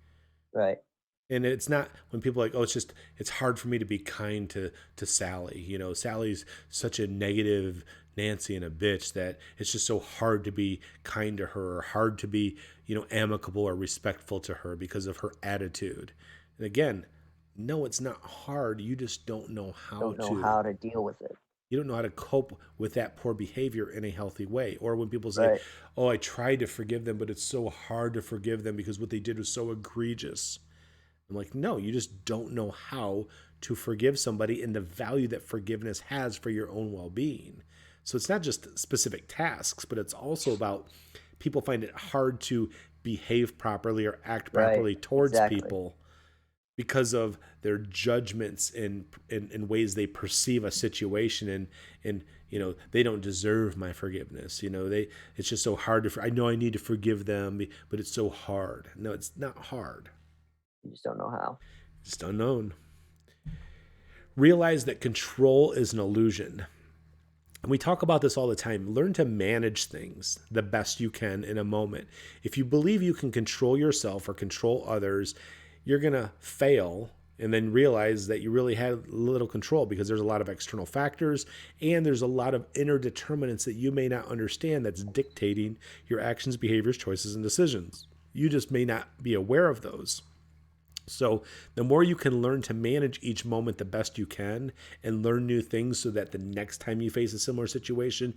right. And it's not when people are like, oh, it's hard for me to be kind to Sally. Sally's such a negative Nancy and a bitch that it's just so hard to be kind to her or hard to be, amicable or respectful to her because of her attitude. And again, no, it's not hard. You just don't know how Don't know to. how to deal with it. You don't know how to cope with that poor behavior in a healthy way. Or when people say, Right. oh, I tried to forgive them, but it's so hard to forgive them because what they did was so egregious. I'm like, no, you just don't know how to forgive somebody and the value that forgiveness has for your own well being. So it's not just specific tasks, but it's also about people find it hard to behave properly or act Right. properly towards Exactly. people because of their judgments and ways they perceive a situation, and they don't deserve my forgiveness. It's just so hard I know I need to forgive them, but it's so hard. No, it's not hard. You just don't know how. It's just unknown. Realize that control is an illusion. And we talk about this all the time. Learn to manage things the best you can in a moment. If you believe you can control yourself or control others, you're going to fail and then realize that you really had little control, because there's a lot of external factors and there's a lot of inner determinants that you may not understand that's dictating your actions, behaviors, choices, and decisions. You just may not be aware of those. So the more you can learn to manage each moment the best you can and learn new things, so that the next time you face a similar situation,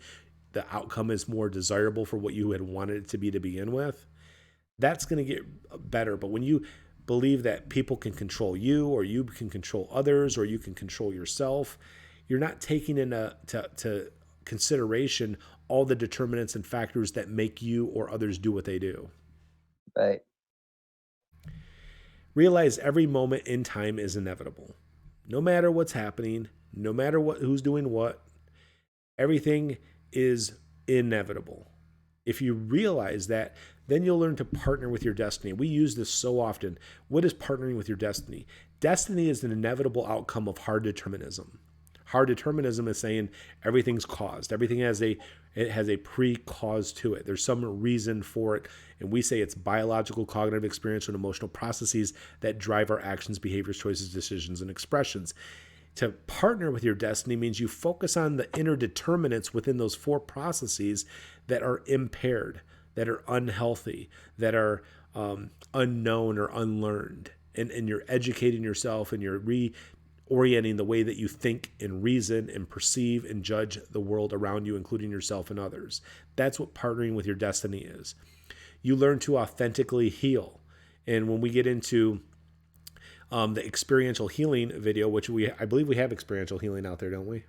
the outcome is more desirable for what you had wanted it to be to begin with, that's going to get better. But when you believe that people can control you, or you can control others, or you can control yourself, you're not taking into to consideration all the determinants and factors that make you or others do what they do. Right. Realize every moment in time is inevitable. No matter what's happening, no matter who's doing what, everything is inevitable. If you realize that, then you'll learn to partner with your destiny. We use this so often. What is partnering with your destiny? Destiny is an inevitable outcome of hard determinism. Hard determinism is saying everything's caused. Everything has a pre-cause to it. There's some reason for it. And we say it's biological, cognitive, experiential, and emotional processes that drive our actions, behaviors, choices, decisions, and expressions. To partner with your destiny means you focus on the inner determinants within those four processes that are impaired, that are unhealthy, that are unknown or unlearned. And you're educating yourself, and you're reorienting the way that you think and reason and perceive and judge the world around you, including yourself and others. That's what partnering with your destiny is. You learn to authentically heal. And when we get into the experiential healing video, which I believe we have experiential healing out there, don't we?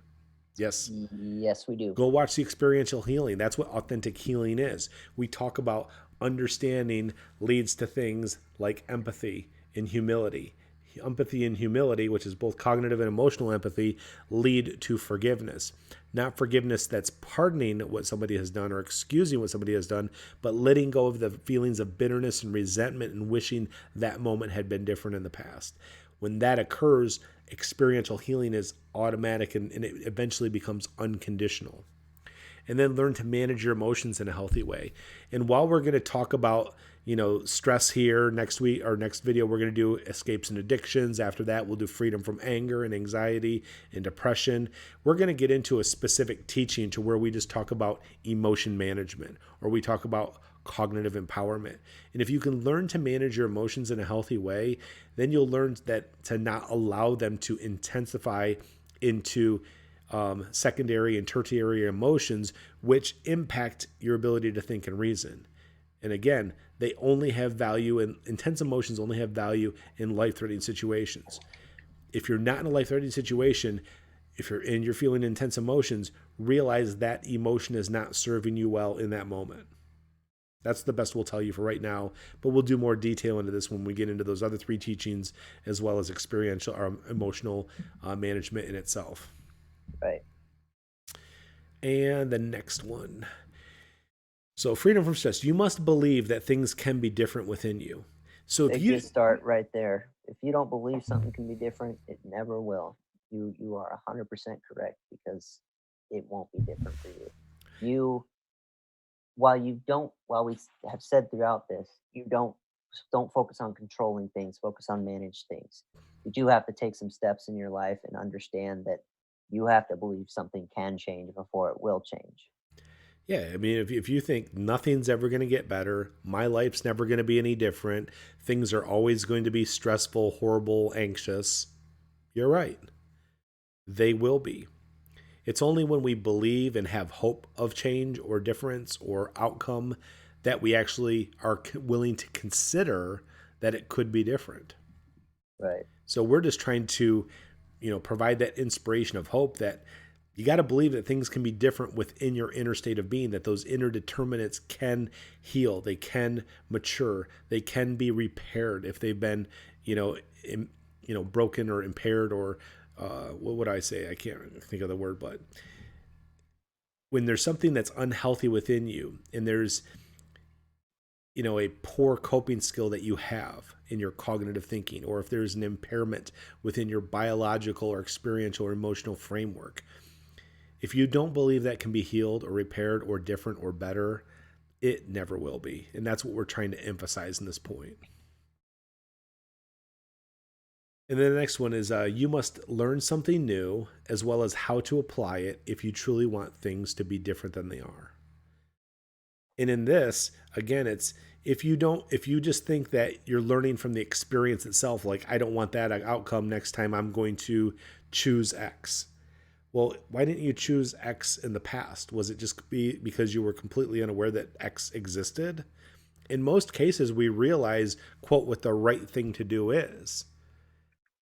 Yes. Yes, we do. Go watch the experiential healing. That's what authentic healing is. We talk about understanding leads to things like empathy and humility. Empathy and humility, which is both cognitive and emotional empathy, lead to forgiveness. Not forgiveness that's pardoning what somebody has done or excusing what somebody has done, but letting go of the feelings of bitterness and resentment and wishing that moment had been different in the past. When that occurs, experiential healing is automatic, and it eventually becomes unconditional. And then learn to manage your emotions in a healthy way. And while we're going to talk about, stress here next week, or next video, we're going to do escapes and addictions. After that, we'll do freedom from anger and anxiety and depression. We're going to get into a specific teaching to where we just talk about emotion management, or we talk about cognitive empowerment. And if you can learn to manage your emotions in a healthy way, then you'll learn that to not allow them to intensify into secondary and tertiary emotions, which impact your ability to think and reason. And again, they only have value, and intense emotions only have value in life-threatening situations. If you're not in a life-threatening situation, if you're feeling intense emotions, realize that emotion is not serving you well in that moment. That's the best we'll tell you for right now, but we'll do more detail into this when we get into those other three teachings, as well as experiential or emotional management in itself. Right. And the next one. So freedom from stress. You must believe that things can be different within you. So if Big you good start right there. If you don't believe something can be different, it never will. You are 100% correct, because it won't be different for you. You while we have said throughout this, you don't focus on controlling things, focus on manage things. You do have to take some steps in your life and understand that you have to believe something can change before it will change. Yeah, I mean, if you think nothing's ever going to get better, my life's never going to be any different, things are always going to be stressful, horrible, anxious, you're right. They will be. It's only when we believe and have hope of change or difference or outcome that we actually are willing to consider that it could be different. Right. So we're just trying to, provide that inspiration of hope that you got to believe that things can be different within your inner state of being, that those inner determinants can heal, they can mature, they can be repaired if they've been, broken or impaired or what would I say? I can't think of the word, but when there's something that's unhealthy within you and there's a poor coping skill that you have in your cognitive thinking, or if there's an impairment within your biological or experiential or emotional framework, if you don't believe that can be healed or repaired or different or better, it never will be. And that's what we're trying to emphasize in this point. And then the next one is you must learn something new as well as how to apply it if you truly want things to be different than they are. And in this, again, it's if you just think that you're learning from the experience itself, like I don't want that outcome next time, I'm going to choose X. Well, why didn't you choose X in the past? Was it just because you were completely unaware that X existed? In most cases, we realize, quote, what the right thing to do is.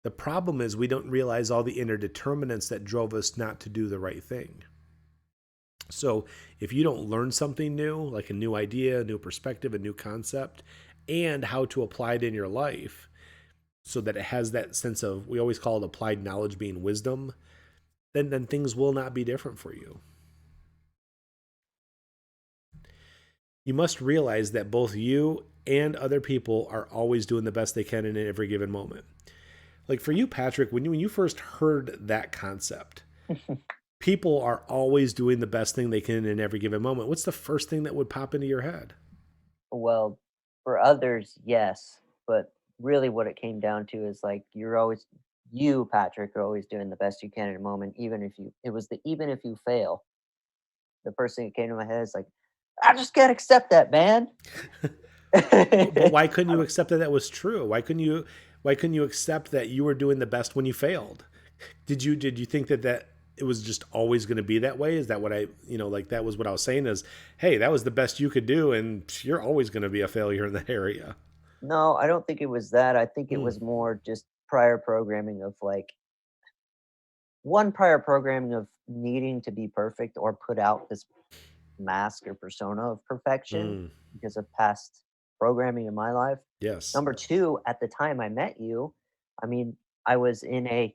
The problem is we don't realize all the inner determinants that drove us not to do the right thing. So if you don't learn something new, like a new idea, a new perspective, a new concept, and how to apply it in your life so that it has that sense of, we always call it applied knowledge being wisdom, then things will not be different for you. You must realize that both you and other people are always doing the best they can in every given moment. Like for you, Patrick, when you first heard that concept, people are always doing the best thing they can in every given moment. What's the first thing that would pop into your head? Well, for others, yes, but really what it came down to is like you, Patrick, are always doing the best you can in a moment, even if you it was the even if you fail. The first thing that came to my head is like, I just can't accept that, man. But why couldn't you accept that that was true? Why couldn't you accept that you were doing the best when you failed? Did you think that it was just always going to be that way? Is that what like that was what I was saying is, hey, that was the best you could do and you're always going to be a failure in that area. No, I don't think it was that. I think it Hmm. was more just prior programming of like one prior programming of needing to be perfect or put out this mask or persona of perfection Hmm. because of past programming in my life. Yes. Number two, at the time I met you, I mean, I was in a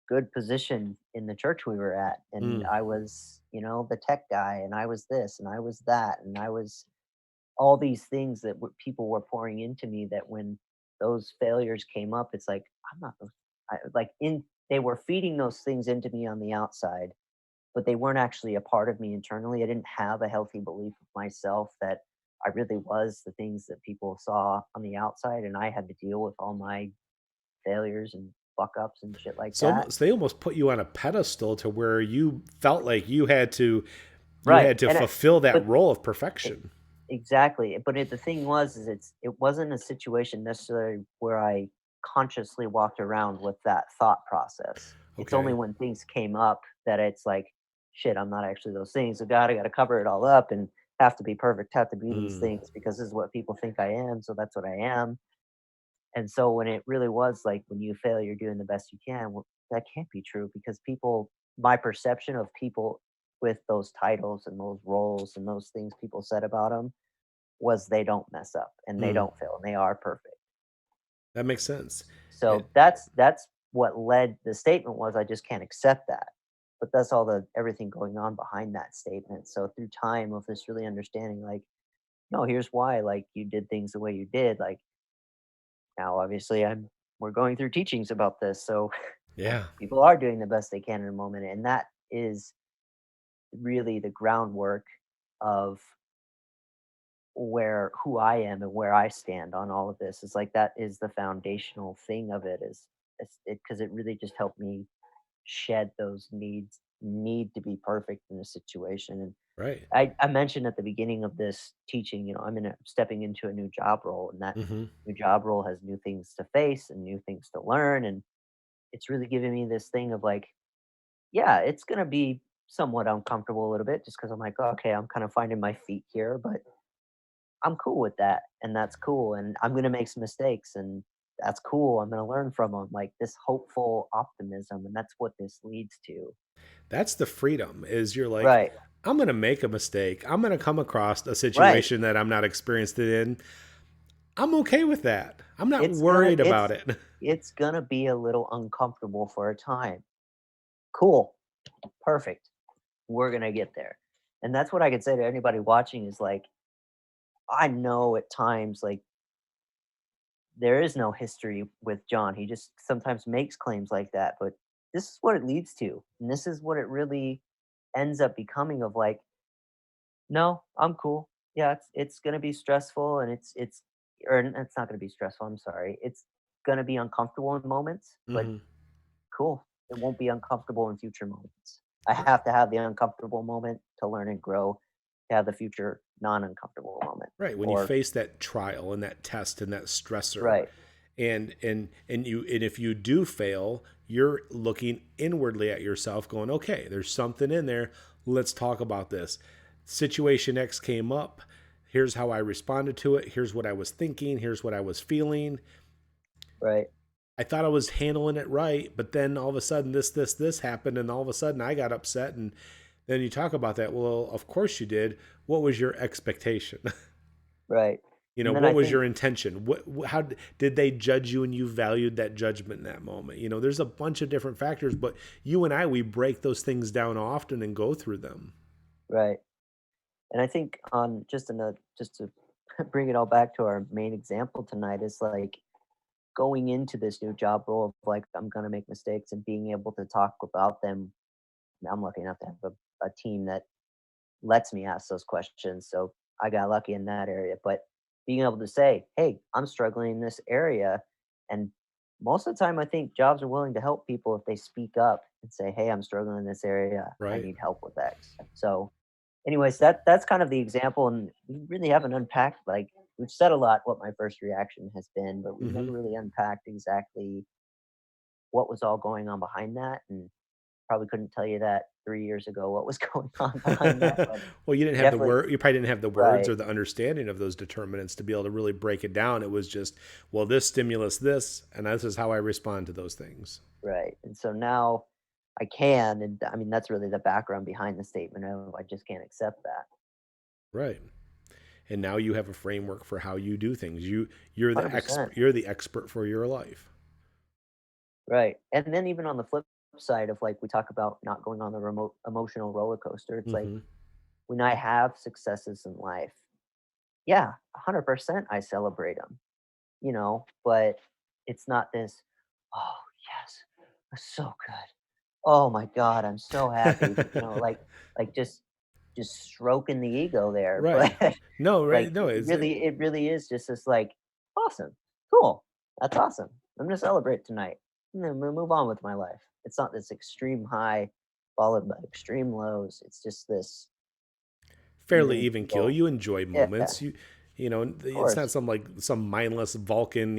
good position in the church we were at, and Hmm. I was, the tech guy, and I was this, and I was that, and I was all these things that people were pouring into me. That when those failures came up, it's like I'm not like in they were feeding those things into me on the outside, but they weren't actually a part of me internally. I didn't have a healthy belief of myself that I really was the things that people saw on the outside, and I had to deal with all my failures and fuck ups and shit like that. So they almost put you on a pedestal to where you felt like you Right, had to and fulfill that but role of it, perfection. exactly. But the thing was, is it wasn't a situation necessarily where I consciously walked around with that thought process. It's only Okay. when things came up that it's like, shit, I'm not actually those things. So God, I got to cover it all up and have to be perfect, have to be these Mm. things because this is what people think I am. So that's what I am. And so when it really was like when you fail, you're doing the best you can. Well, that can't be true because my perception of people with those titles and those roles and those things people said about them was they don't mess up and they Mm. don't fail and they are perfect. That makes sense. So that's what led the statement was I just can't accept that. But that's all the everything going on behind that statement. So through time of this really understanding like, no, here's why like you did things the way you did. Like now obviously we're going through teachings about this. So Yeah. people are doing the best they can in a moment. And that is really the groundwork of where who I am and where I stand on all of this is like that is the foundational thing of it is it because it really just helped me shed those need to be perfect in a situation. And Right. I mentioned at the beginning of this teaching, stepping into a new job role, and that Hmm. new job role has new things to face and new things to learn. And it's really giving me this thing of like, yeah, it's gonna be somewhat uncomfortable a little bit just because I'm like, okay, I'm kind of finding my feet here, but I'm cool with that, and that's cool, and I'm gonna make some mistakes, and that's cool. I'm gonna learn from them, like this hopeful optimism, and that's what this leads to. That's the freedom is you're like, Right, I'm going to make a mistake. I'm going to come across a right. situation that I'm not experienced in. I'm okay with that. I'm not It's gonna worried about it. it's gonna be a little uncomfortable for a time. Cool, perfect. We're gonna get there. And that's what I could say to anybody watching is like, I know at times like there is no history with John. He just sometimes makes claims like that, but this is what it leads to. And this is what it really ends up becoming of like, no, I'm cool. Yeah, it's gonna be stressful and it's not gonna be stressful, I'm sorry. It's gonna be uncomfortable in moments, but Hmm. cool. It won't be uncomfortable in future moments. I have to have the uncomfortable moment to learn and grow, to have the future non-uncomfortable moment. Right. When you Or face that trial and that test and that stressor, right, and if you do fail, you're looking inwardly at yourself, going, okay, there's something in there. Let's talk about this. Situation X came up. Here's how I responded to it. Here's what I was thinking. Here's what I was feeling. right, I thought I was handling it right, but then all of a sudden this happened, and all of a sudden I got upset. And then you talk about that. Well, of course you did. What was your expectation? right. You know, And then what I was think your intention? How did they judge you, and you valued that judgment in that moment? You know, there's a bunch of different factors, but you and I, we break those things down often and go through them. right. And I think on just to bring it all back to our main example tonight is like going into this new job role of like I'm gonna make mistakes and being able to talk about them. I'm lucky enough to have a team that lets me ask those questions. So I got lucky in that area. But being able to say, hey, I'm struggling in this area. And most of the time, I think jobs are willing to help people if they speak up and say, hey, I'm struggling in this area. I Right. need help with X. So, anyways, that's kind of the example. And we really haven't unpacked, like, we've said a lot what my first reaction has been, but we've Hmm. never really unpacked exactly what was all going on behind that. And probably couldn't tell you that 3 years ago what was going on behind that, but Well, you didn't have the definitely word. You probably didn't have the words right, or the understanding of those determinants to be able to really break it down. It was just, well, this stimulus, this, and this is how I respond to those things. right, and so now I can, and I mean, that's really the background behind the statement of, "I just can't accept that." Right. And now you have a framework for how you do things. You're the 100%, expert. You're the expert for your life. right, and then even on the flip side of, like, we talk about not going on the remote emotional roller coaster, it's like, Hmm. when I have successes in life, yeah, 100% I celebrate them, but it's not this, "Oh, yes, that's so good. Oh my god, I'm so happy," like, just stroking the ego there, Right. but, No, right. like, No, it's it really is just this, like, "Awesome, cool, that's awesome. I'm gonna celebrate tonight, and then move on with my life." It's not this extreme high followed by extreme lows, it's just this fairly even even keel. keel. You enjoy Yeah, moments. of You know, it's not course. some like some mindless Vulcan,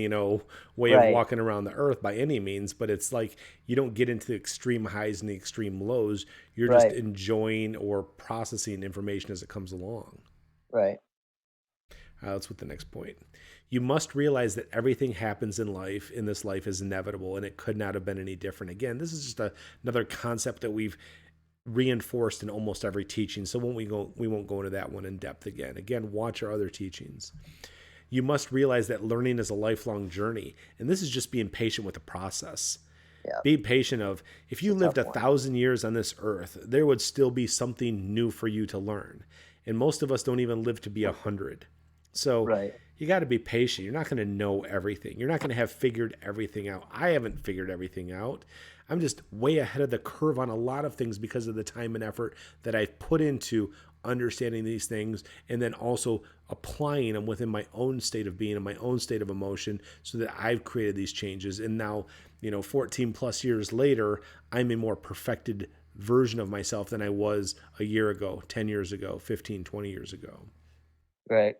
way of Right, walking around the earth by any means, but it's like you don't get into the extreme highs and the extreme lows. You're just right, enjoying or processing information as it comes along. right, That's what the next point. You must realize that everything happens in this life is inevitable, and it could not have been any different. Again, this is just another concept that we've reinforced in almost every teaching. So when we won't go into that one in depth again. Again, watch our other teachings. You must realize that learning is a lifelong journey, and this is just being patient with the process. yeah, Be patient of if it's you a lived tough a one. 1,000 years on this earth, there would still be something new for you to learn. And most of us don't even live to be 100. So Right, you got to be patient. You're not going to know everything. You're not going to have figured everything out. I haven't figured everything out. I'm just way ahead of the curve on a lot of things because of the time and effort that I've put into understanding these things and then also applying them within my own state of being and my own state of emotion so that I've created these changes. And now, 14 plus years later, I'm a more perfected version of myself than I was a year ago, 10 years ago, 15, 20 years ago. right,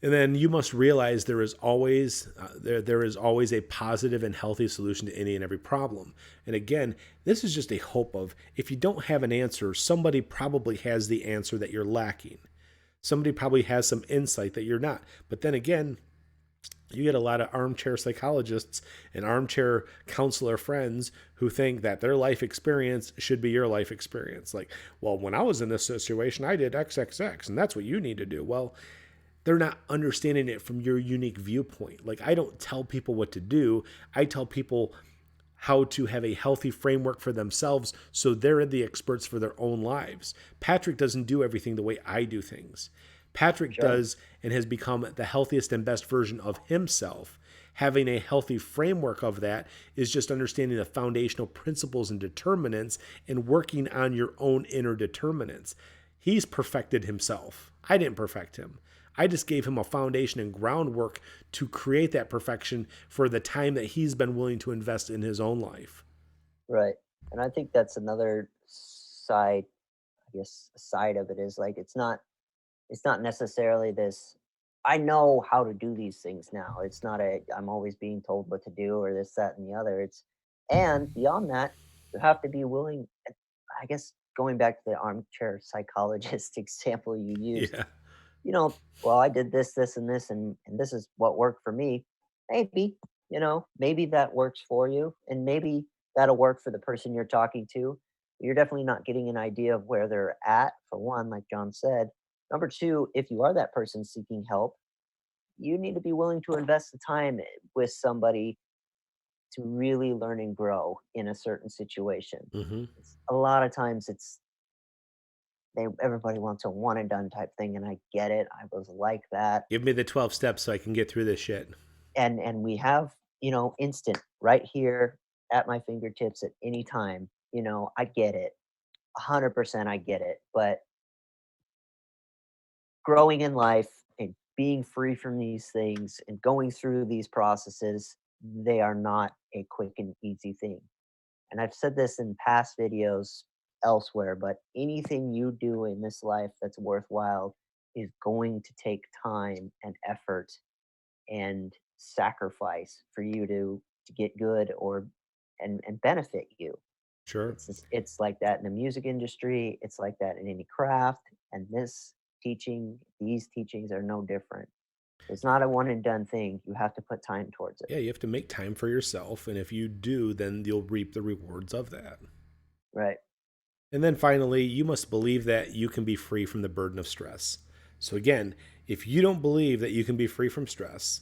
And then you must realize there is always a positive and healthy solution to any and every problem. And again, this is just a hope of if you don't have an answer, somebody probably has the answer that you're lacking. Somebody probably has some insight that you're not. But then again, you get a lot of armchair psychologists and armchair counselor friends who think that their life experience should be your life experience. Like, well, when I was in this situation, I did XXX, and that's what you need to do. Well, they're not understanding it from your unique viewpoint. Like, I don't tell people what to do. I tell people how to have a healthy framework for themselves so they're the experts for their own lives. Patrick doesn't do everything the way I do things. Patrick Sure. does and has become the healthiest and best version of himself. Having a healthy framework of that is just understanding the foundational principles and determinants and working on your own inner determinants. He's perfected himself. I didn't perfect him. I just gave him a foundation and groundwork to create that perfection for the time that he's been willing to invest in his own life. Right. And I think that's another side, I guess, side of it is like it's not necessarily this I know how to do these things now. It's not a I'm always being told what to do or this, that, and the other. It's and beyond that, you have to be willing. I guess going back to the armchair psychologist example you used, Yeah, well, I did this, this, and this is what worked for me. Maybe, maybe that works for you, and maybe that'll work for the person you're talking to. You're definitely not getting an idea of where they're at, for one, like John said. Number two, if you are that person seeking help, you need to be willing to invest the time with somebody to really learn and grow in a certain situation. hmm, A lot of times everybody wants a one and done type thing, and I get it. I was like that. give me the 12 steps so I can get through this shit. And we have, instant right here at my fingertips at any time. I get it. 100% I get it. But growing in life and being free from these things and going through these processes, they are not a quick and easy thing. And I've said this in past videos elsewhere, but anything you do in this life that's worthwhile is going to take time and effort and sacrifice for you to get good or and benefit you. Sure. It's like that in the music industry, it's like that in any craft, and these teachings are no different. It's not a one and done thing. You have to put time towards it. Yeah, you have to make time for yourself. And if you do, then you'll reap the rewards of that. Right. And then finally, you must believe that you can be free from the burden of stress. So, again, if you don't believe that you can be free from stress,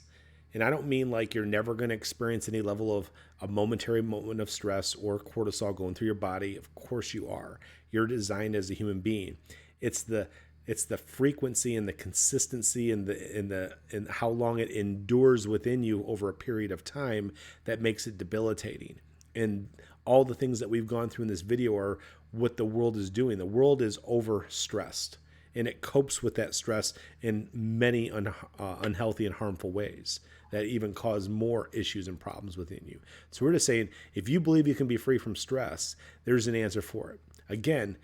and I don't mean like you're never going to experience any level of a momentary moment of stress or cortisol going through your body. Of course you are. You're designed as a human being. It's the it's the frequency and the consistency and how long it endures within you over a period of time that makes it debilitating. And all the things that we've gone through in this video are what the world is doing. The world is overstressed and it copes with that stress in many unhealthy and harmful ways that even cause more issues and problems within you. So we're just saying, if you believe you can be free from stress, there's an answer for it. Again,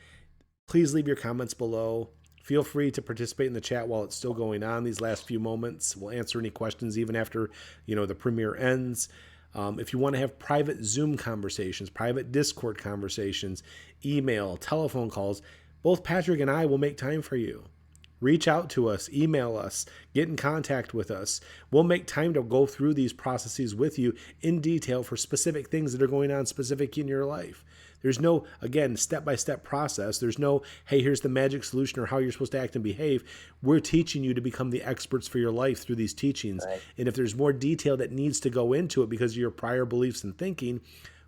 please leave your comments below. Feel free to participate in the chat while it's still going on these last few moments. We'll answer any questions even after the premiere ends. If you want to have private Zoom conversations, private Discord conversations, email, telephone calls, both Patrick and I will make time for you. Reach out to us, email us, get in contact with us. We'll make time to go through these processes with you in detail for specific things that are going on specific in your life. There's no, again, step-by-step process. There's no, hey, here's the magic solution or how you're supposed to act and behave. We're teaching you to become the experts for your life through these teachings. Right. And if there's more detail that needs to go into it because of your prior beliefs and thinking,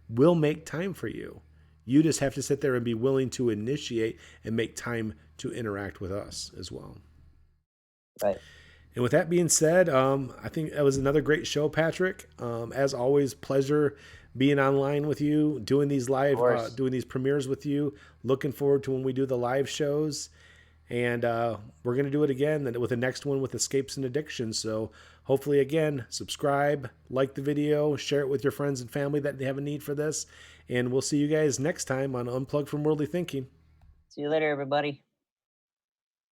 we'll make time for you. You just have to sit there and be willing to initiate and make time to interact with us as well. Right. And with that being said, I think that was another great show, Patrick. As always, pleasure being online with you, doing these Of course. doing these premieres with you. Looking forward to when we do the live shows, and we're gonna do it again with the next one with escapes and addictions. So hopefully, again, subscribe, like the video, share it with your friends and family that they have a need for this, and we'll see you guys next time on Unplug from Worldly Thinking. See you later, everybody.